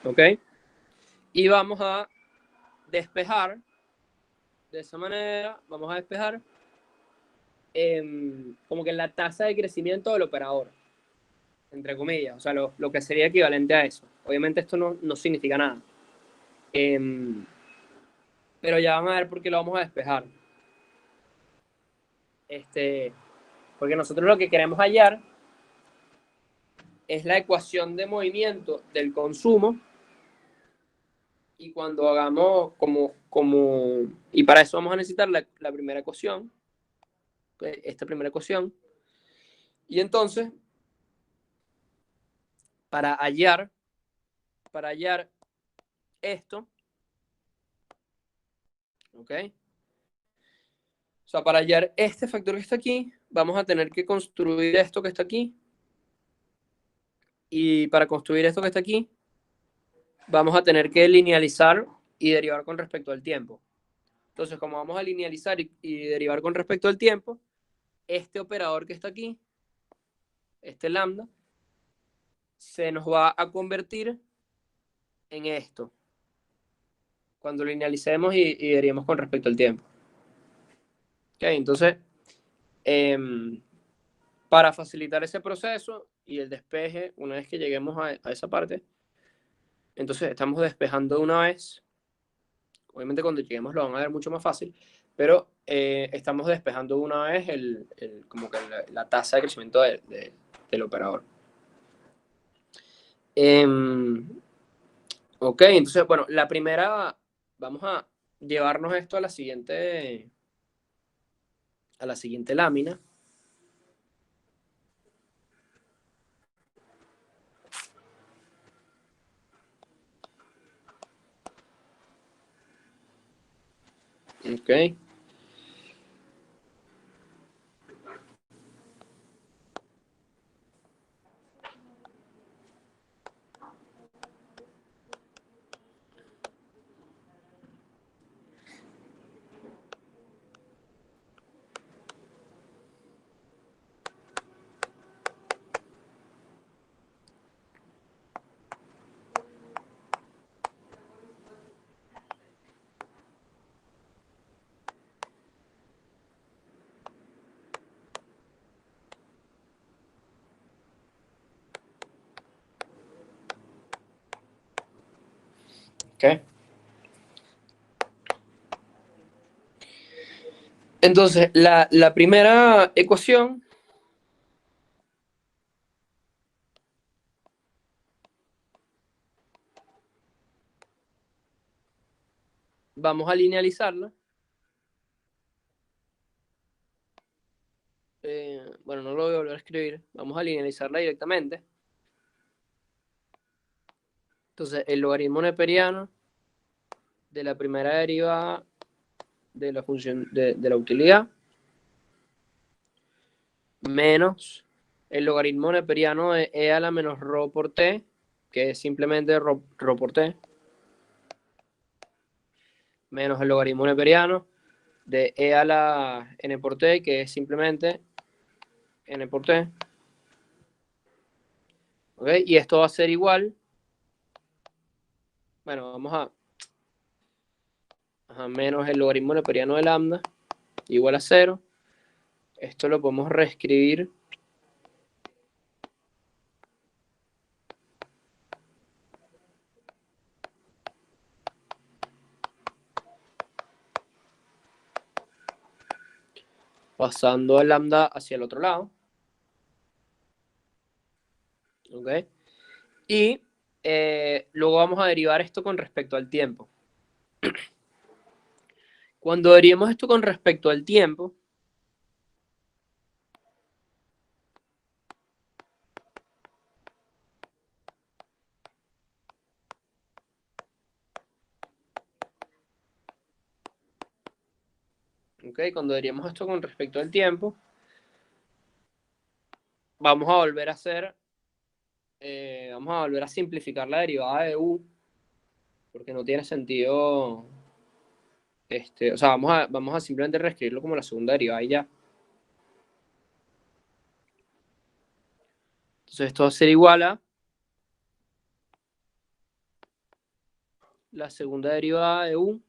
¿Ok? Y vamos a despejar de esa manera, vamos a despejar como que la tasa de crecimiento del operador, entre comillas, o sea, lo que sería equivalente a eso. Obviamente esto no significa nada. Pero ya van a ver por qué lo vamos a despejar. Porque nosotros lo que queremos hallar es la ecuación de movimiento del consumo. Y cuando hagamos y para eso vamos a necesitar la primera ecuación, esta primera ecuación. Y entonces, para hallar esto, ¿ok? sea, para hallar este factor que está aquí, vamos a tener que construir esto que está aquí. Y para construir esto que está aquí, vamos a tener que linealizar y derivar con respecto al tiempo. Entonces, como vamos a linealizar y derivar con respecto al tiempo, este operador que está aquí, este lambda, se nos va a convertir en esto, cuando linealicemos y derivemos con respecto al tiempo. Okay, entonces, para facilitar ese proceso y el despeje, una vez que lleguemos a esa parte, entonces estamos despejando de una vez. Obviamente cuando lleguemos lo van a ver mucho más fácil, pero estamos despejando de una vez como que la tasa de crecimiento del operador. Ok, entonces, bueno, la primera, vamos a llevarnos esto a la siguiente lámina. Ok. Ok. Entonces, la primera ecuación vamos a linealizarla. Bueno, no lo voy a volver a escribir. Vamos a linealizarla directamente. Entonces, el logaritmo neperiano de la primera derivada de la función de la utilidad menos el logaritmo neperiano de e a la menos rho por t, que es simplemente rho por t, menos el logaritmo neperiano de e a la n por t, que es simplemente n por t. ¿Okay? Y esto va a ser igual. Bueno, vamos a menos el logaritmo neperiano de lambda igual a 0. Esto lo podemos reescribir pasando el lambda hacia el otro lado. ¿Ok? Y luego vamos a derivar esto con respecto al tiempo. Cuando derivemos esto con respecto al tiempo, ¿okay? Cuando derivemos esto con respecto al tiempo, vamos a volver a hacer, vamos a volver a simplificar la derivada de u, porque no tiene sentido, o sea, vamos a simplemente reescribirlo como la segunda derivada y ya. Entonces esto va a ser igual a la segunda derivada de u,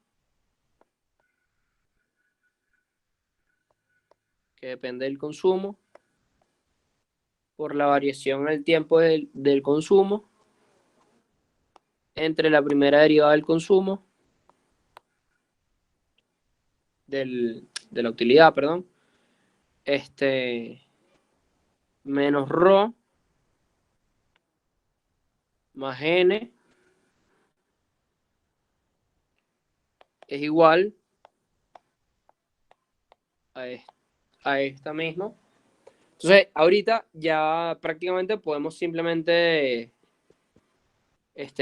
que depende del consumo, por la variación en el tiempo del consumo, entre la primera derivada del consumo, de la utilidad, perdón, menos ρ más n es igual a esta misma. Entonces, ahorita ya prácticamente podemos simplemente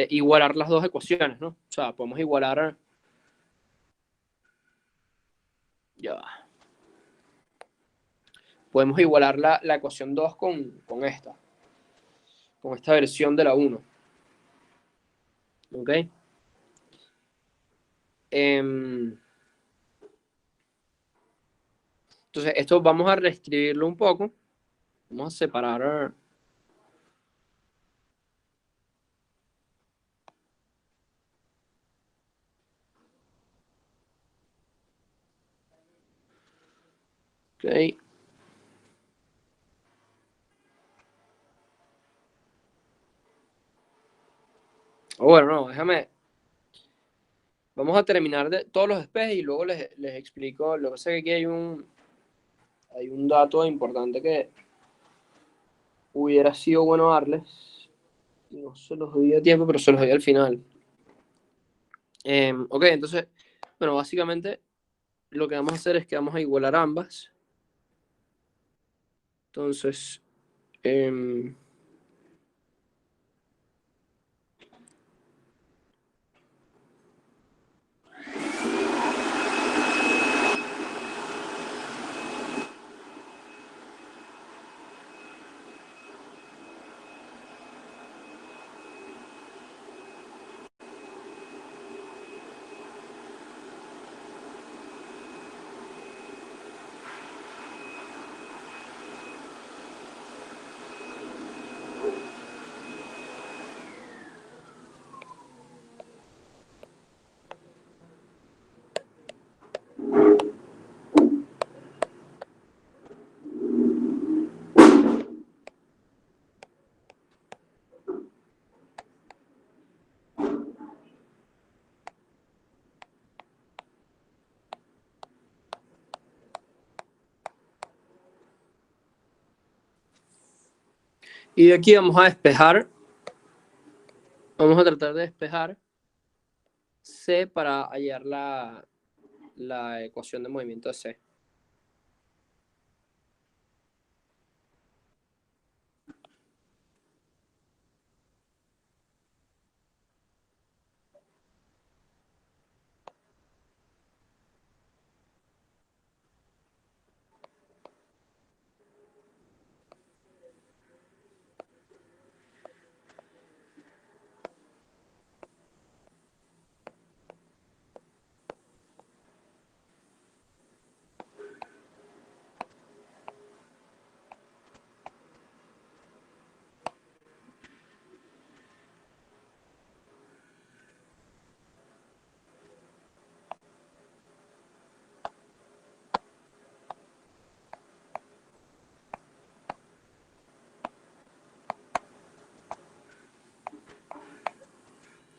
igualar las dos ecuaciones, ¿no? O sea, podemos igualar. Ya va. podemos igualar la ecuación 2 con esta versión de la 1. ¿Ok? Entonces, esto vamos a reescribirlo un poco. Vamos a separar. Ok. Bueno, no, déjame. Vamos a terminar de todos los despejes y luego les explico. Lo que pasa es que aquí hay un dato importante que hubiera sido bueno darles. No se los doy a tiempo, pero se los doy al final. Ok, entonces, bueno, básicamente lo que vamos a hacer es que vamos a igualar ambas. Entonces, y de aquí vamos a despejar. Vamos a tratar de despejar C para hallar la ecuación de movimiento de C.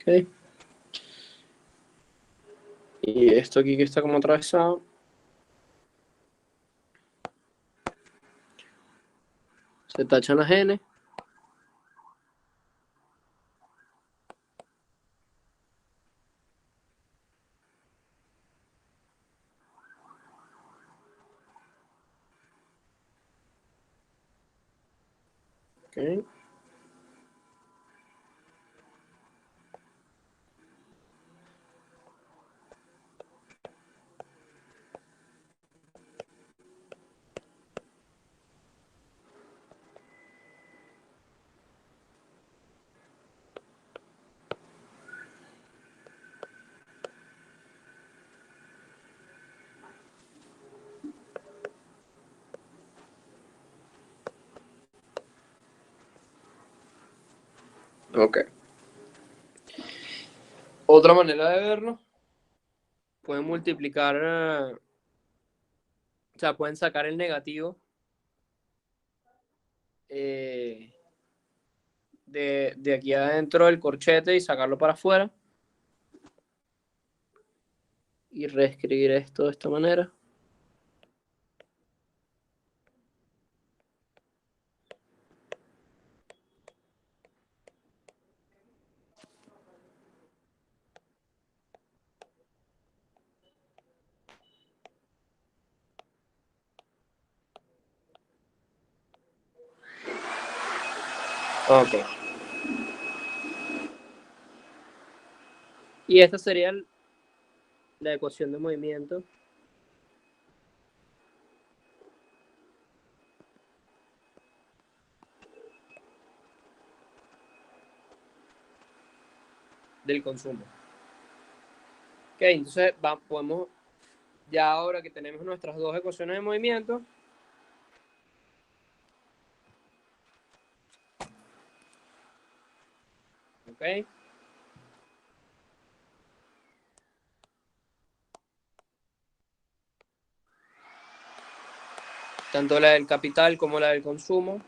Okay. Y esto aquí que está como atravesado. Se tachan las N. Okay. Ok. Otra manera de verlo, pueden multiplicar, o sea, pueden sacar el negativo eh, de aquí adentro del corchete y sacarlo para afuera. Y reescribir esto de esta manera. Ok. Y esta sería la ecuación de movimiento del consumo. Ok, entonces podemos, ya ahora que tenemos nuestras dos ecuaciones de movimiento, ok, tanto la del capital como la del consumo.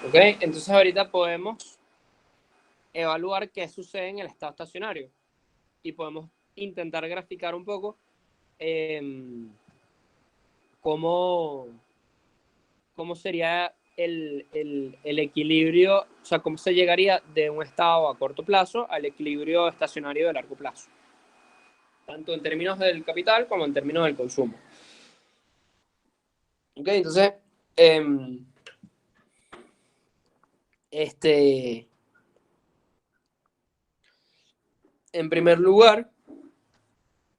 Ok, entonces ahorita podemos evaluar qué sucede en el estado estacionario y podemos intentar graficar un poco cómo, cómo sería el equilibrio, o sea, cómo se llegaría de un estado a corto plazo al equilibrio estacionario de largo plazo, tanto en términos del capital como en términos del consumo. Ok, entonces, en primer lugar,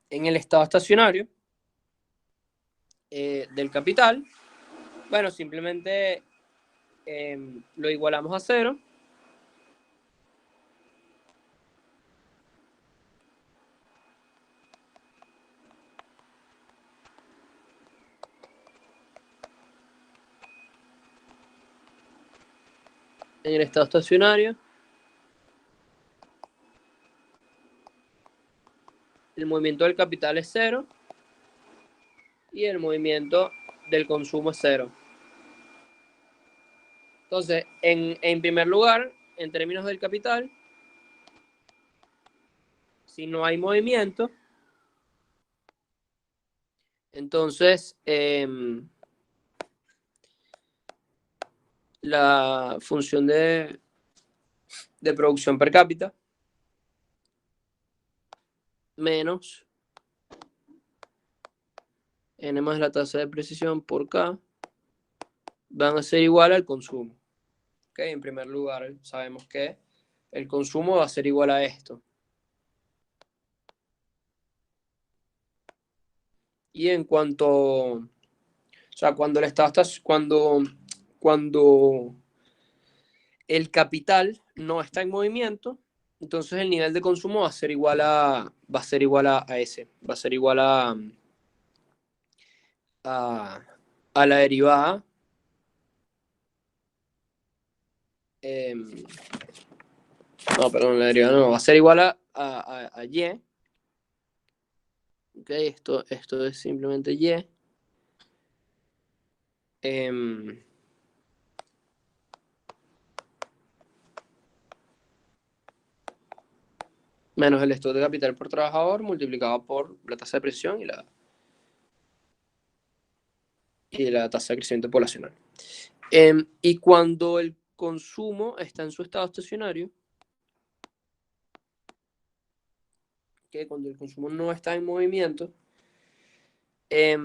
en el estado estacionario del capital, bueno, simplemente lo igualamos a cero. En el estado estacionario, el movimiento del capital es cero y el movimiento del consumo es cero. Entonces, en primer lugar, en términos del capital, si no hay movimiento, entonces la función de producción per cápita menos n más la tasa de precisión por K van a ser igual al consumo. Okay, en primer lugar, sabemos que el consumo va a ser igual a esto. Y en cuanto, o sea, cuando el estado está, cuando el capital no está en movimiento, entonces el nivel de consumo va a ser igual a ese, va a ser igual a la derivada eh, no, perdón, la derivada no, va a ser igual a y. Ok, esto es simplemente y. Menos el stock de capital por trabajador multiplicado por la tasa de precisión y la tasa de crecimiento poblacional. Y cuando el consumo está en su estado estacionario, que cuando el consumo no está en movimiento, es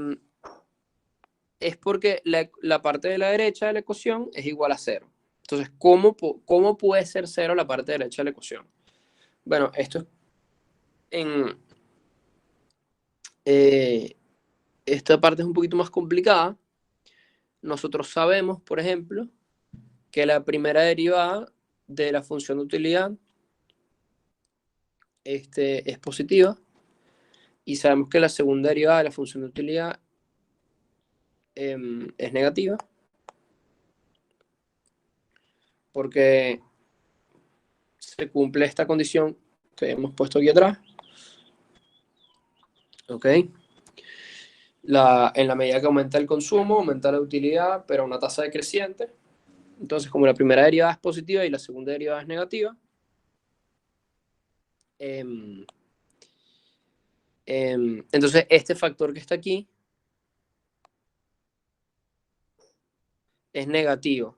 porque la parte de la derecha de la ecuación es igual a cero. Entonces, ¿cómo puede ser cero la parte derecha de la ecuación? Bueno, esto es en... esta parte es un poquito más complicada. Nosotros sabemos, por ejemplo, que la primera derivada de la función de utilidad es positiva y sabemos que la segunda derivada de la función de utilidad es negativa porque se cumple esta condición que hemos puesto aquí atrás. ¿Ok? En la medida que aumenta el consumo, aumenta la utilidad, pero a una tasa decreciente. Entonces, como la primera derivada es positiva y la segunda derivada es negativa, Entonces, este factor que está aquí es negativo.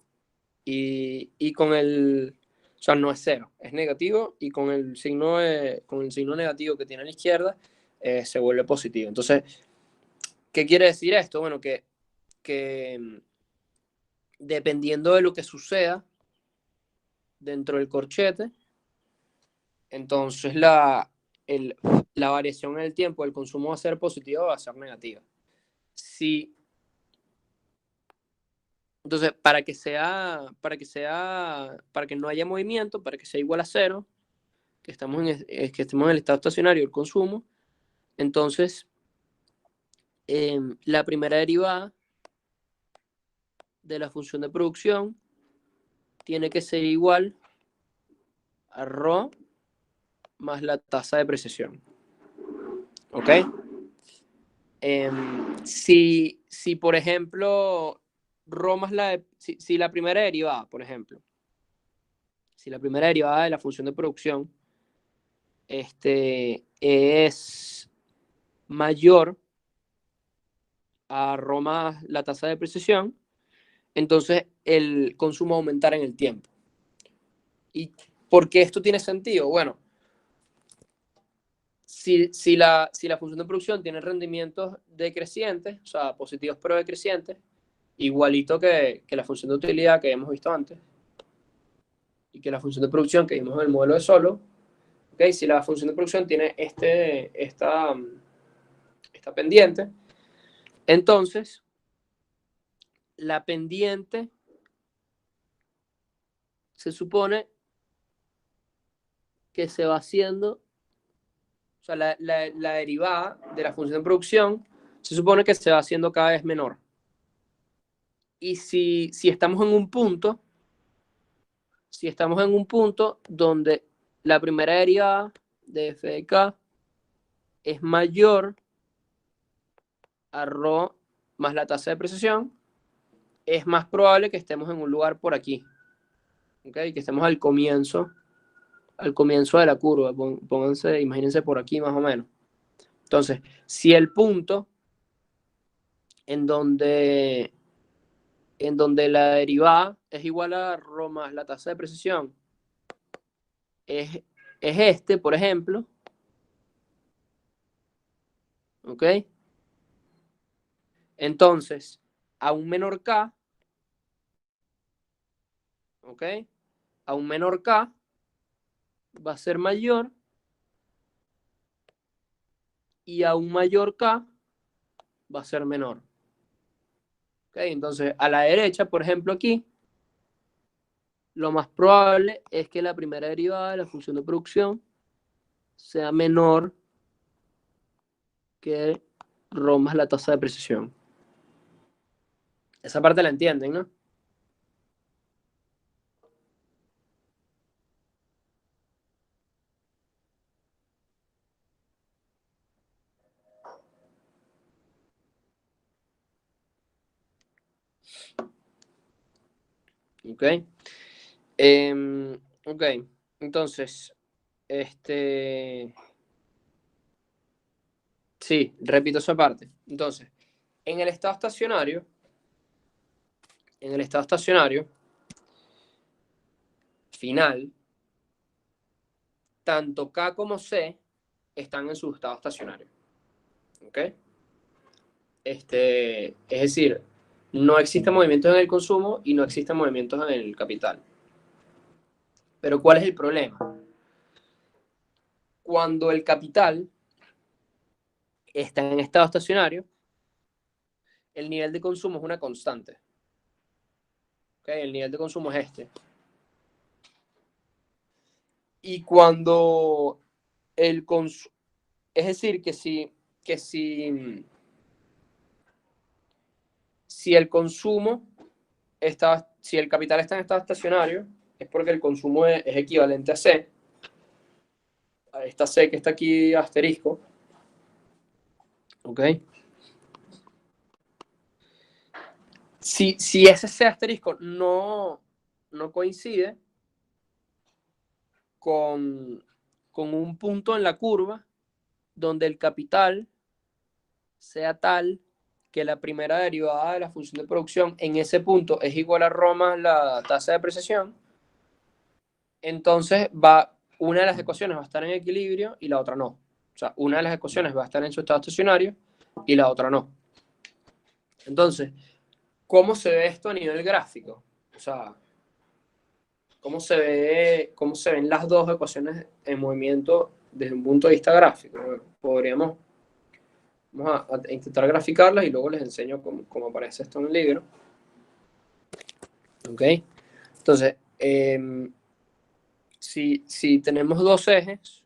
Y con el... O sea, no es cero, es negativo y con el signo negativo que tiene a la izquierda se vuelve positivo. Entonces, ¿qué quiere decir esto? Bueno, que dependiendo de lo que suceda dentro del corchete, entonces la variación en el tiempo del consumo va a ser positiva o va a ser negativa. Si, entonces, para que no haya movimiento, para que sea igual a cero, que estemos en el estado estacionario del consumo, entonces la primera derivada de la función de producción tiene que ser igual a ρ más la tasa de precesión. ¿Ok? Si por ejemplo, ρ más si la primera derivada, por ejemplo, si la primera derivada de la función de producción es mayor a ρ más la tasa de precesión, entonces el consumo aumentará en el tiempo. ¿Y por qué esto tiene sentido? Bueno, si la función de producción tiene rendimientos decrecientes, o sea, positivos pero decrecientes, igualito que la función de utilidad que hemos visto antes, y que la función de producción que vimos en el modelo de Solow, ¿okay? Si la función de producción tiene esta pendiente, entonces la pendiente se supone que se va haciendo, o sea, la derivada de la función de producción se supone que se va haciendo cada vez menor. Y si estamos en un punto, donde la primera derivada de f de k es mayor a ρ más la tasa de precesión, es más probable que estemos en un lugar por aquí, ¿okay? Que estemos al comienzo de la curva. Pónganse, imagínense por aquí más o menos. Entonces, si el punto en donde la derivada es igual a ρ más la tasa de precesión es este, por ejemplo, ¿ok? Entonces, a un menor k, ¿ok? A un menor k va a ser mayor y a un mayor k va a ser menor. ¿Ok? Entonces, a la derecha, por ejemplo, aquí, lo más probable es que la primera derivada de la función de producción sea menor que ρ más la tasa de precesión. Esa parte la entienden, ¿no? ¿Ok? Ok, entonces, sí, repito esa parte. Entonces, en el estado estacionario, final, tanto K como C están en su estado estacionario. ¿Ok? Es decir, no existen movimientos en el consumo y no existen movimientos en el capital. Pero ¿cuál es el problema? Cuando el capital está en estado estacionario, el nivel de consumo es una constante. ¿Okay? El nivel de consumo es este. Y cuando el consumo, es decir, si el consumo si el capital está en estado estacionario, es porque el consumo es equivalente a C, a esta C que está aquí asterisco, ¿ok? Si ese C asterisco no coincide con un punto en la curva donde el capital sea tal que la primera derivada de la función de producción en ese punto es igual a ρ más la tasa de depreciación, entonces una de las ecuaciones va a estar en equilibrio y la otra no. O sea, una de las ecuaciones va a estar en su estado estacionario y la otra no. Entonces, ¿cómo se ve esto a nivel gráfico? O sea, ¿cómo se ven las dos ecuaciones en movimiento desde un punto de vista gráfico? Vamos a intentar graficarlas y luego les enseño cómo aparece esto en el libro. ¿Ok? Entonces, si tenemos dos ejes,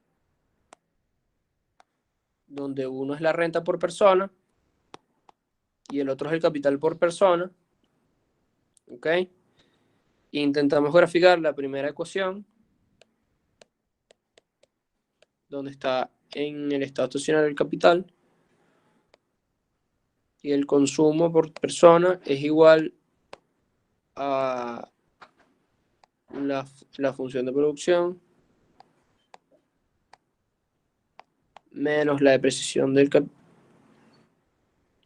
donde uno es la renta por persona y el otro es el capital por persona, ¿ok? Intentamos graficar la primera ecuación, donde está en el estado estacionario el capital, y el consumo por persona es igual a la función de producción menos la depreciación del capital,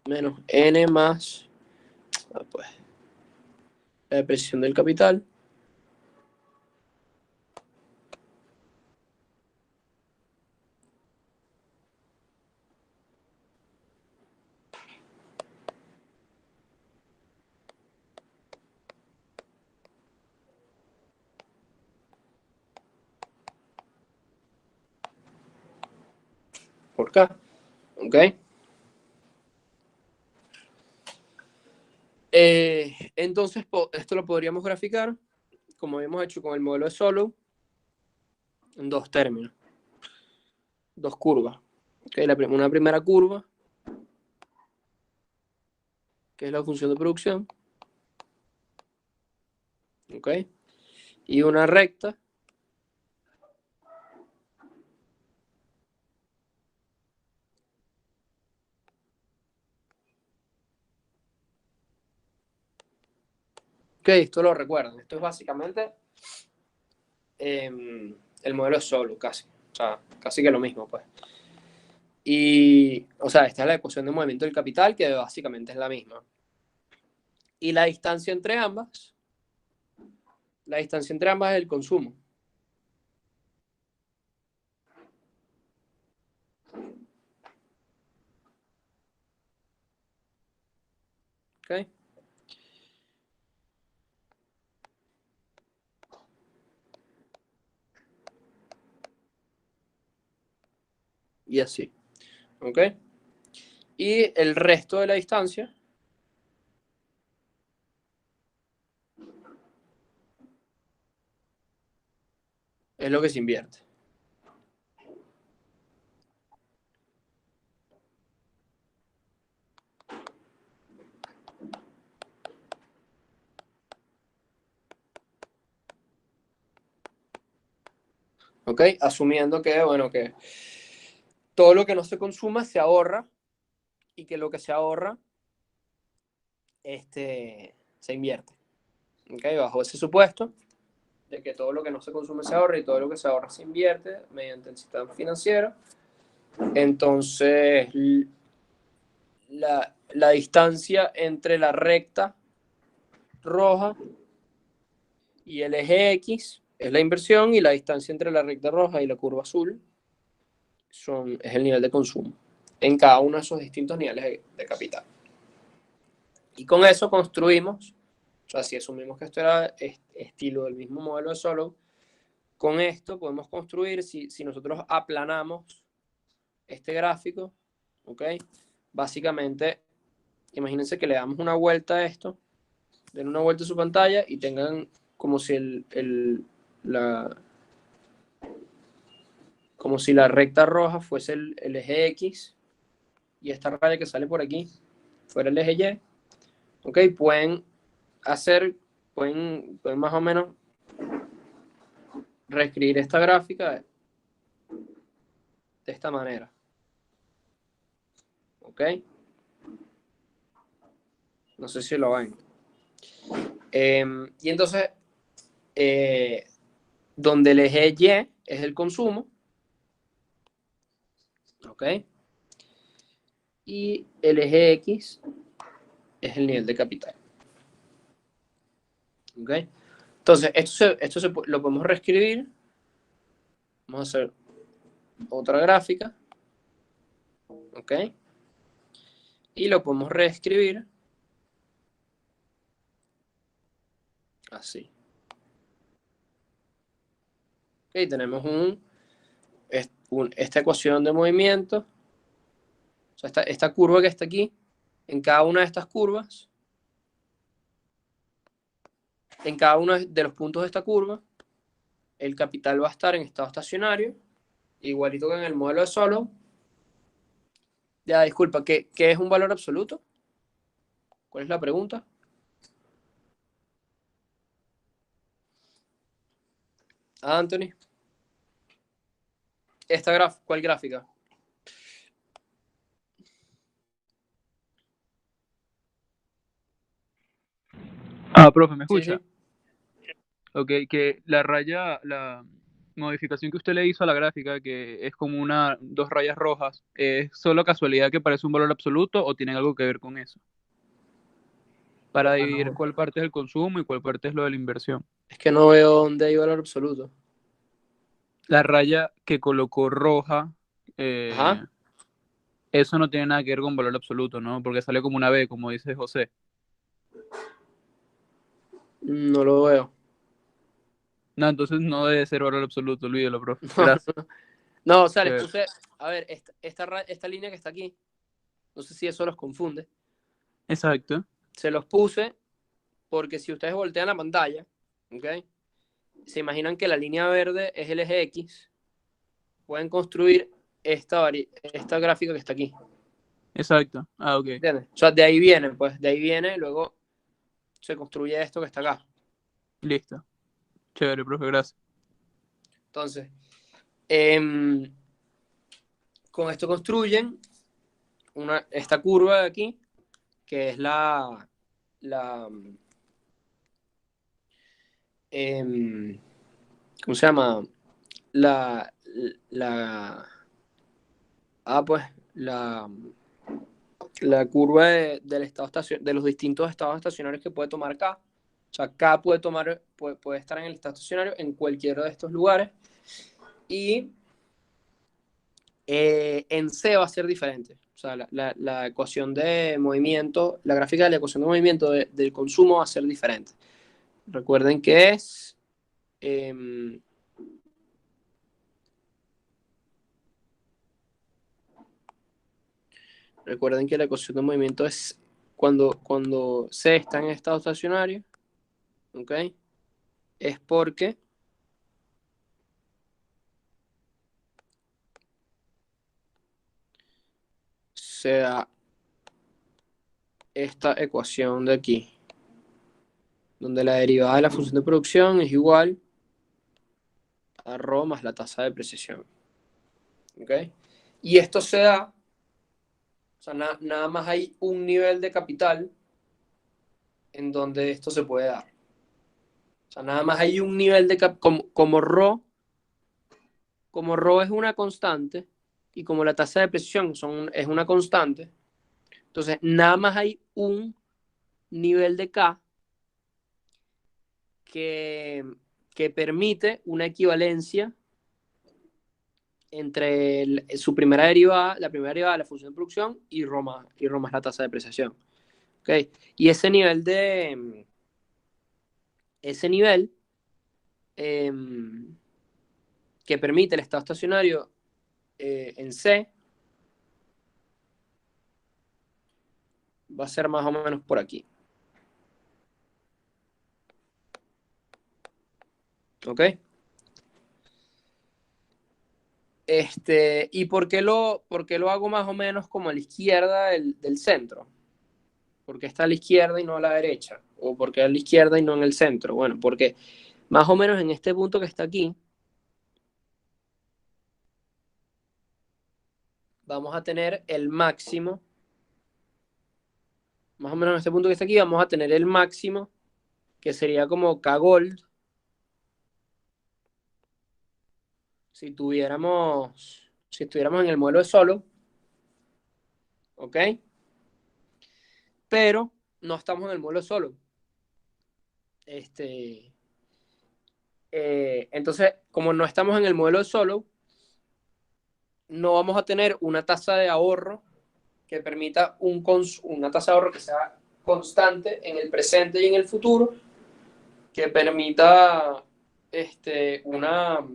menos n más pues, la depreciación del capital, por K. ¿Ok? Entonces, esto lo podríamos graficar, como habíamos hecho con el modelo de Solow, en dos términos, dos curvas. ¿Okay? Una primera curva, que es la función de producción, ¿ok? Y una recta, ok, esto lo recuerdan, esto es básicamente el modelo de Solow, casi, o sea, casi que lo mismo, pues. Y, o sea, esta es la ecuación de movimiento del capital, que básicamente es la misma. Y la distancia entre ambas es el consumo. ¿Ok? Y así. ¿Ok? Y el resto de la distancia es lo que se invierte. ¿Ok? Asumiendo que, bueno, que todo lo que no se consuma se ahorra y que lo que se ahorra se invierte. ¿Ok? Bajo ese supuesto de que todo lo que no se consume se ahorra y todo lo que se ahorra se invierte mediante el sistema financiero, entonces la distancia entre la recta roja y el eje X es la inversión y la distancia entre la recta roja y la curva azul es el nivel de consumo en cada uno de esos distintos niveles de capital. Y con eso construimos, o sea, si asumimos que esto era estilo del mismo modelo de Solow, con esto podemos construir, si nosotros aplanamos este gráfico, ¿ok? Básicamente, imagínense que le damos una vuelta a esto, den una vuelta a su pantalla y tengan como si como si la recta roja fuese el eje X y esta raya que sale por aquí fuera el eje Y. ¿Ok? Pueden más o menos reescribir esta gráfica de esta manera. ¿Ok? No sé si lo ven. Y entonces, donde el eje Y es el consumo, ¿Ok? Y el eje X es el nivel de capital. ¿Ok? Entonces, lo podemos reescribir. Vamos a hacer otra gráfica. ¿Ok? Y lo podemos reescribir así. ¿Ok? Tenemos esta ecuación de movimiento. O sea, esta curva que está aquí, en cada una de estas curvas, en cada uno de los puntos de esta curva, el capital va a estar en estado estacionario, igualito que en el modelo de Solo. Ya, disculpa, ¿qué es un valor absoluto? ¿Cuál es la pregunta? Anthony. ¿Cuál gráfica? Ah, profe, ¿me Sí, escucha? sí. Ok, que la raya, la modificación que usted le hizo a la gráfica, que es como dos rayas rojas, ¿es solo casualidad que parece un valor absoluto o tienen algo que ver con eso? Para dividir No, cuál parte es el consumo y cuál parte es lo de la inversión. es que no veo dónde hay valor absoluto. La raya que colocó roja, Ajá, eso no tiene nada que ver con valor absoluto, ¿no? Porque sale como una B, como dice José. no lo veo. No, entonces no debe ser valor absoluto, olvídelo, profe. Gracias. No, o sea, les Chévere. puse, a ver, esta línea que está aquí, no sé si eso los confunde. Exacto. Se los puse porque si ustedes voltean la pantalla, ¿ok? Se imaginan que la línea verde es el eje X, pueden construir esta gráfica que está aquí. Exacto. Ah, ok. ¿Entiendes? O sea, de ahí viene, pues, de ahí viene, luego se construye esto que está acá. Listo. Chévere, profe, gracias. Entonces, con esto construyen esta curva de aquí, que es la eh, ¿cómo se llama? La, la, pues, la curva de los distintos estados estacionarios que puede tomar K. O sea, K puede estar en el estado estacionario en cualquiera de estos lugares. Y en C va a ser diferente. O sea, la ecuación de movimiento, la gráfica de la ecuación de movimiento del consumo va a ser diferente. Recuerden que es eh, recuerden que la ecuación de movimiento es cuando C está en estado estacionario, ¿ok? Es porque se da esta ecuación de aquí, donde la derivada de la función de producción es igual a ρ más la tasa de precisión, ¿ok? Y esto se da, o sea, nada más hay un nivel de capital en donde esto se puede dar. O sea, nada más hay un nivel de capital, como ρ es una constante y como la tasa de precisión es una constante, entonces nada más hay un nivel de K que, que permite una equivalencia entre su primera derivada, la primera derivada de la función de producción y ρ más la tasa de depreciación. ¿Okay? Y ese nivel eh, que permite el estado estacionario en C va a ser más o menos por aquí. ¿Ok? ¿Y por qué lo hago más o menos como a la izquierda del centro? ¿Por qué está a la izquierda y no a la derecha? ¿O por qué a la izquierda y no en el centro? Bueno, porque más o menos en este punto que está aquí, vamos a tener el máximo, más o menos en este punto que está aquí, vamos a tener el máximo, que sería como K-Gold, si tuviéramos si estuviéramos en el modelo de Solow, ¿ok? Pero no estamos en el modelo de Solow. Entonces, como no estamos en el modelo de Solow, no vamos a tener una tasa de ahorro que permita una tasa de ahorro que sea constante en el presente y en el futuro, que permita una,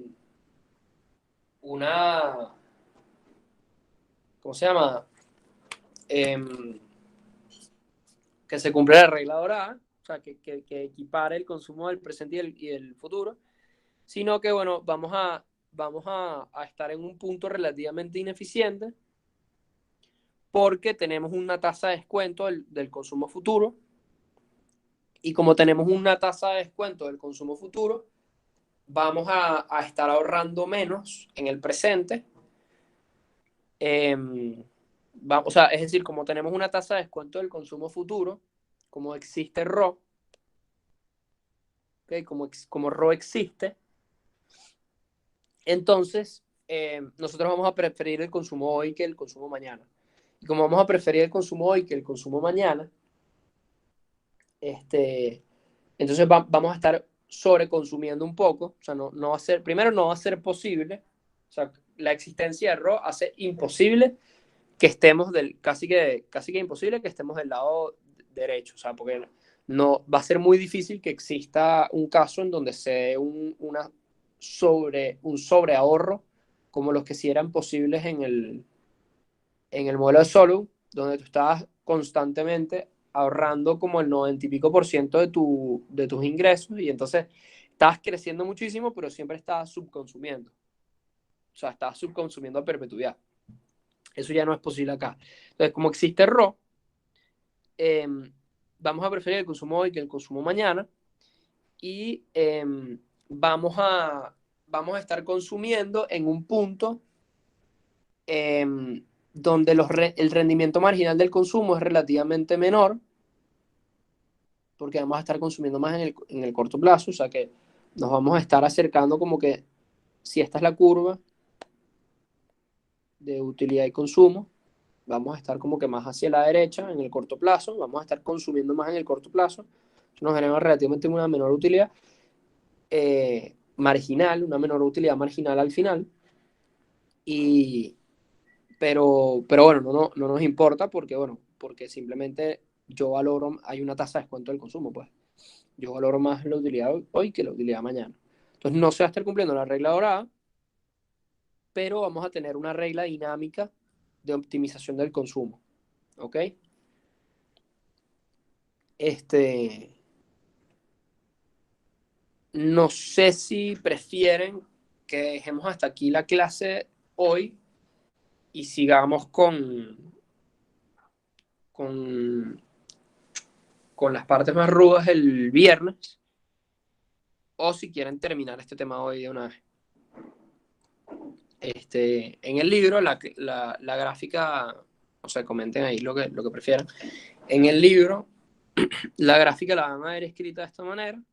¿cómo se llama? Eh, que se cumpla la regla dorada, o sea, que equipare el consumo del presente y del futuro, sino que, bueno, vamos a estar en un punto relativamente ineficiente porque tenemos una tasa de descuento del consumo futuro, y como tenemos una tasa de descuento del consumo futuro, vamos a estar ahorrando menos en el presente. O sea, es decir, como tenemos una tasa de descuento del consumo futuro, como existe RO, ¿okay? Como RO existe, entonces nosotros vamos a preferir el consumo hoy que el consumo mañana. Y como vamos a preferir el consumo hoy que el consumo mañana, entonces vamos a estar sobreconsumiendo un poco. O sea, no va a ser, primero no va a ser posible, o sea, la existencia de RO hace imposible que estemos casi que imposible que estemos del lado derecho, o sea, porque no va a ser muy difícil que exista un caso en donde se dé un sobreahorro como los que sí eran posibles en el modelo de Solow, donde tú estabas constantemente ahorrando como el 90 y pico por ciento de tus ingresos, y entonces estabas creciendo muchísimo, pero siempre estabas subconsumiendo. O sea, estabas subconsumiendo a perpetuidad. Eso ya no es posible acá. Entonces, como existe RO, eh, vamos a preferir el consumo hoy que el consumo mañana, y vamos a estar consumiendo en un punto eh, donde el rendimiento marginal del consumo es relativamente menor, porque vamos a estar consumiendo más en el corto plazo, o sea que nos vamos a estar acercando como que, si esta es la curva de utilidad y consumo, vamos a estar como que más hacia la derecha en el corto plazo, vamos a estar consumiendo más en el corto plazo, eso nos genera relativamente una menor utilidad marginal, una menor utilidad marginal al final, y, pero bueno, no nos importa porque, bueno, porque simplemente yo valoro, hay una tasa de descuento del consumo, pues yo valoro más la utilidad hoy que la utilidad mañana. Entonces no se va a estar cumpliendo la regla dorada, pero vamos a tener una regla dinámica de optimización del consumo, ¿ok? Este, no sé si prefieren que dejemos hasta aquí la clase hoy y sigamos con, con las partes más rudas el viernes, o si quieren terminar este tema hoy de una vez. En el libro, la gráfica, o sea, comenten ahí lo que prefieran. En el libro, la gráfica la van a ver escrita de esta manera.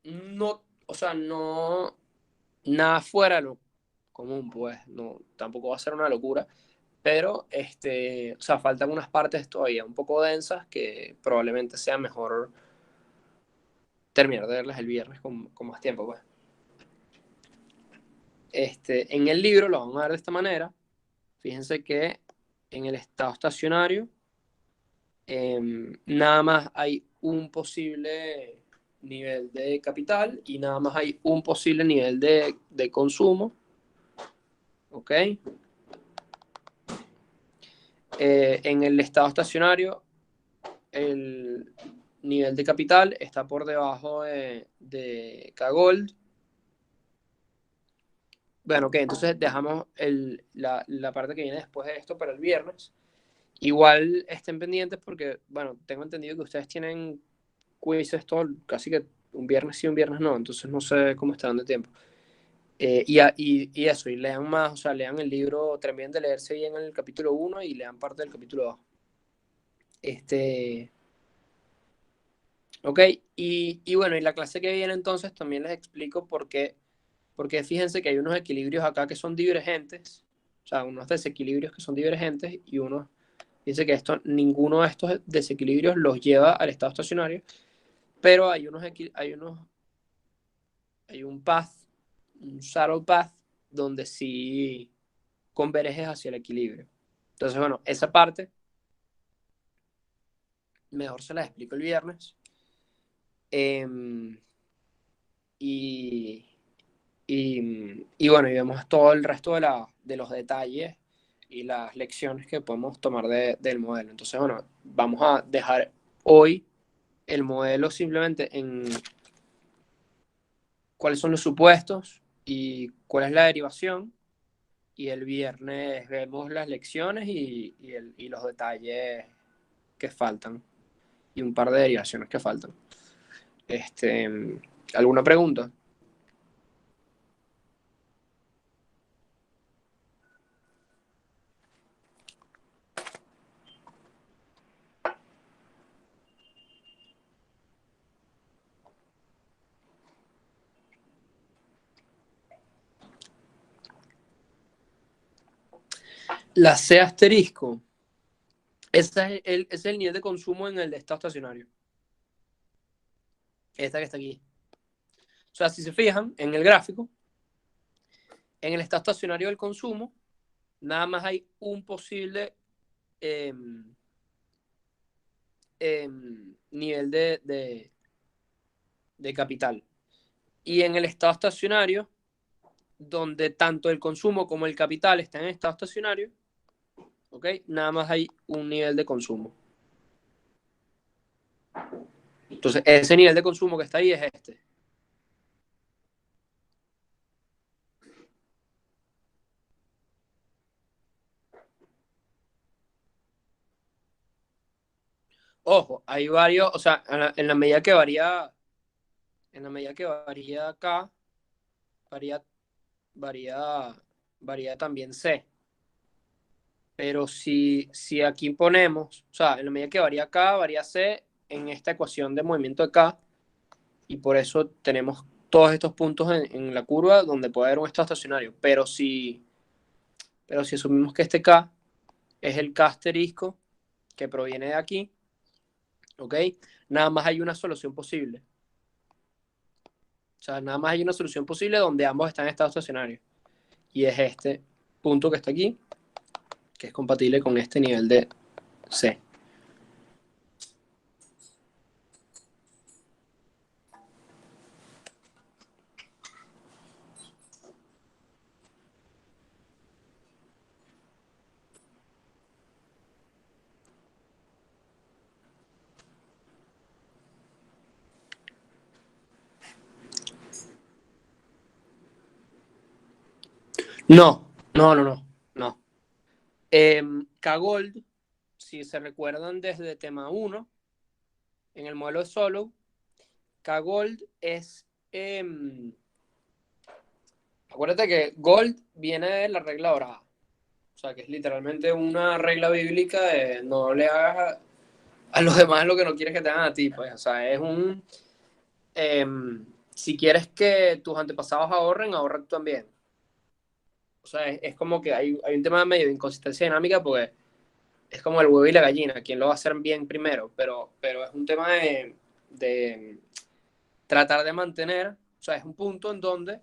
No, o sea, no, nada fuera de lo común, pues, no, tampoco va a ser una locura, pero, o sea, faltan unas partes todavía un poco densas que probablemente sea mejor terminar de verlas el viernes con más tiempo, pues. En el libro lo vamos a ver de esta manera. Fíjense que en el estado estacionario nada más hay un posible nivel de capital y nada más hay un posible nivel de consumo. ¿Ok? En el estado estacionario, el nivel de capital está por debajo de K-Gold. Bueno, ok, entonces dejamos la parte que viene después de esto para el viernes. Igual estén pendientes porque, bueno, tengo entendido que ustedes tienen quizzes todo, casi que un viernes sí, un viernes no, entonces no sé cómo estarán de tiempo. Y eso, y lean más, o sea, lean el libro, terminen de leerse bien el capítulo 1 y lean parte del capítulo 2. Ok, y bueno, y la clase que viene entonces también les explico por qué porque fíjense que hay unos equilibrios acá que son divergentes, o sea, unos desequilibrios que son divergentes y unos, dice que ninguno de estos desequilibrios los lleva al estado estacionario, pero hay un path, un saddle path, donde sí converges hacia el equilibrio. Entonces, bueno, esa parte mejor se la explico el viernes. Y, y bueno, y vemos todo el resto de los detalles y las lecciones que podemos tomar del modelo. Entonces, bueno, vamos a dejar hoy el modelo simplemente en cuáles son los supuestos y cuál es la derivación. Y el viernes vemos las lecciones y los detalles que faltan y un par de derivaciones que faltan. ¿Alguna pregunta? La C asterisco, ese es el nivel de consumo en el estado estacionario. Esta que está aquí. O sea, si se fijan en el gráfico, en el estado estacionario del consumo, nada más hay un posible eh, nivel de capital. Y en el estado estacionario, donde tanto el consumo como el capital están en estado estacionario, ¿ok? Nada más hay un nivel de consumo. Entonces, ese nivel de consumo que está ahí es este. Ojo, hay varios, o sea, en la medida que varía, acá, varía, varía, varía también C. Pero si aquí ponemos, o sea, en la medida que varía K, varía C en esta ecuación de movimiento de K, y por eso tenemos todos estos puntos en la curva donde puede haber un estado estacionario. Pero si asumimos que este K es el K asterisco que proviene de aquí, ¿ok? Nada más hay una solución posible. O sea, nada más hay una solución posible donde ambos están en estado estacionario. Y es este punto que está aquí, que es compatible con este nivel de C. No. K-Gold, si se recuerdan desde tema 1, en el modelo de Solow, K-Gold es... acuérdate que Gold viene de la regla dorada. O sea, que es literalmente una regla bíblica de no le hagas a los demás lo que no quieres que te hagan a ti. Pues. O sea, es un... si quieres que tus antepasados ahorren, ahorra tú también. O sea, es como que hay un tema medio de inconsistencia dinámica porque es como el huevo y la gallina, quién lo va a hacer bien primero, pero es un tema de tratar de mantener, o sea, es un punto en donde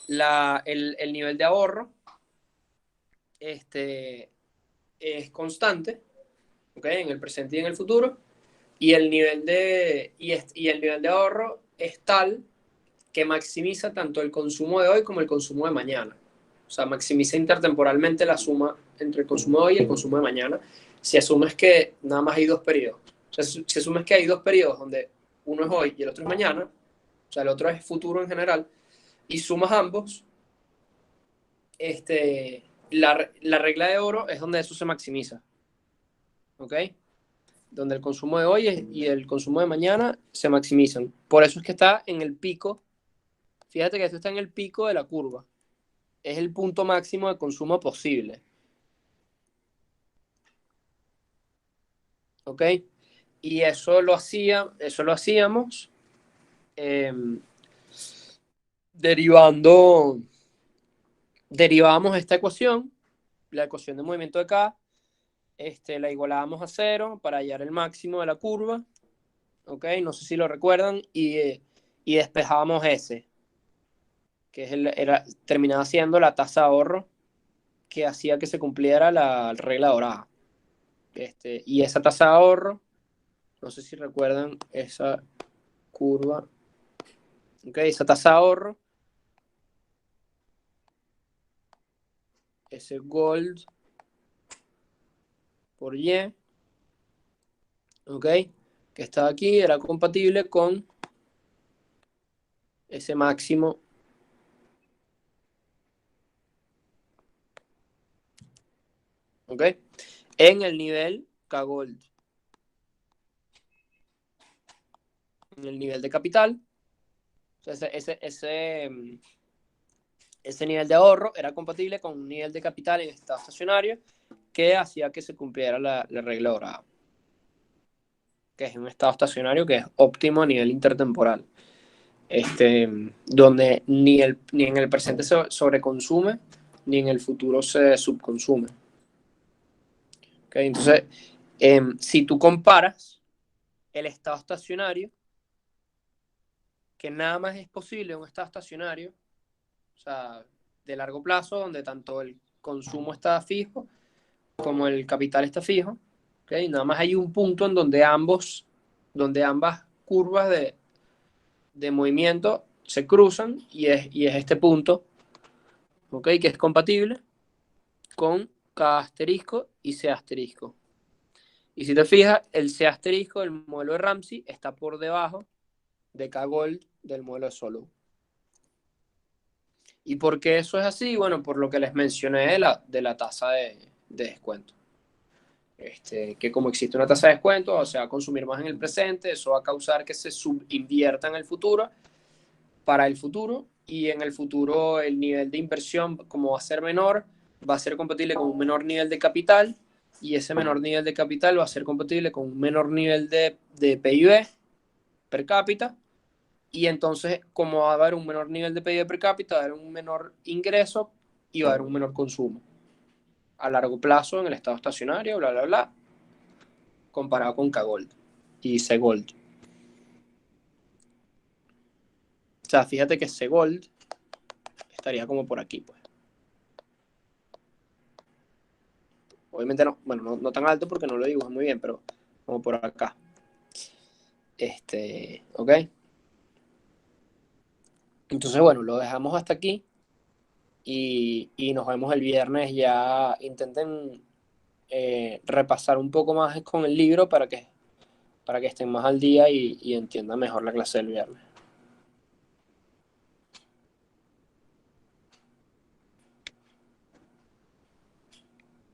el nivel de ahorro es constante, ¿okay? En el presente y en el futuro, y el nivel de ahorro es tal que maximiza tanto el consumo de hoy como el consumo de mañana. O sea, maximiza intertemporalmente la suma entre el consumo de hoy y el consumo de mañana. Si asumes que nada más hay dos periodos. O sea, si asumes que hay dos periodos donde uno es hoy y el otro es mañana, o sea, el otro es futuro en general, y sumas ambos, la regla de oro es donde eso se maximiza. ¿Ok? Donde el consumo de hoy y el consumo de mañana se maximizan. Por eso es que está en el pico. Fíjate que esto está en el pico de la curva. Es el punto máximo de consumo posible. ¿Ok? Y eso lo hacíamos derivamos esta ecuación, la ecuación de movimiento de K, la igualábamos a 0 para hallar el máximo de la curva, ¿ok? No sé si lo recuerdan, y despejábamos S, que terminaba siendo la tasa de ahorro que hacía que se cumpliera la regla dorada. Y esa tasa de ahorro, no sé si recuerdan esa curva, ¿ok? Esa tasa de ahorro, ese gold por Y, ¿ok? Que estaba aquí, era compatible con ese máximo, ¿ok? En el nivel K-Gold, en el nivel de capital. O sea, ese nivel de ahorro era compatible con un nivel de capital en estado estacionario que hacía que se cumpliera la regla dorada, que es un estado estacionario que es óptimo a nivel intertemporal, donde ni en el presente se sobreconsume, ni en el futuro se subconsume. ¿Okay? Entonces, si tú comparas el estado estacionario, que nada más es posible un estado estacionario, o sea, de largo plazo, donde tanto el consumo está fijo como el capital está fijo, ¿okay? Nada más hay un punto en donde ambas curvas de movimiento se cruzan y es este punto, ¿okay? Que es compatible con K asterisco y C asterisco. Y si te fijas, el C asterisco del modelo de Ramsey está por debajo de K Gold del modelo de Solow. ¿Y por qué eso es así? Bueno, por lo que les mencioné de la tasa de descuento. Que como existe una tasa de descuento, o sea, va a consumir más en el presente, eso va a causar que se subinvierta en el futuro, para el futuro, y en el futuro el nivel de inversión, como va a ser menor, va a ser compatible con un menor nivel de capital, y ese menor nivel de capital va a ser compatible con un menor nivel de PIB per cápita, y entonces como va a haber un menor nivel de PIB per cápita, va a haber un menor ingreso y va a haber un menor consumo a largo plazo en el estado estacionario, bla, bla, bla, comparado con K-Gold y C-Gold. O sea, fíjate que C-Gold estaría como por aquí, pues. Obviamente no, bueno, no tan alto porque no lo dibujo muy bien, pero como por acá. ¿Ok? Entonces, bueno, lo dejamos hasta aquí y nos vemos el viernes. Ya intenten repasar un poco más con el libro para que estén más al día y entiendan mejor la clase del viernes.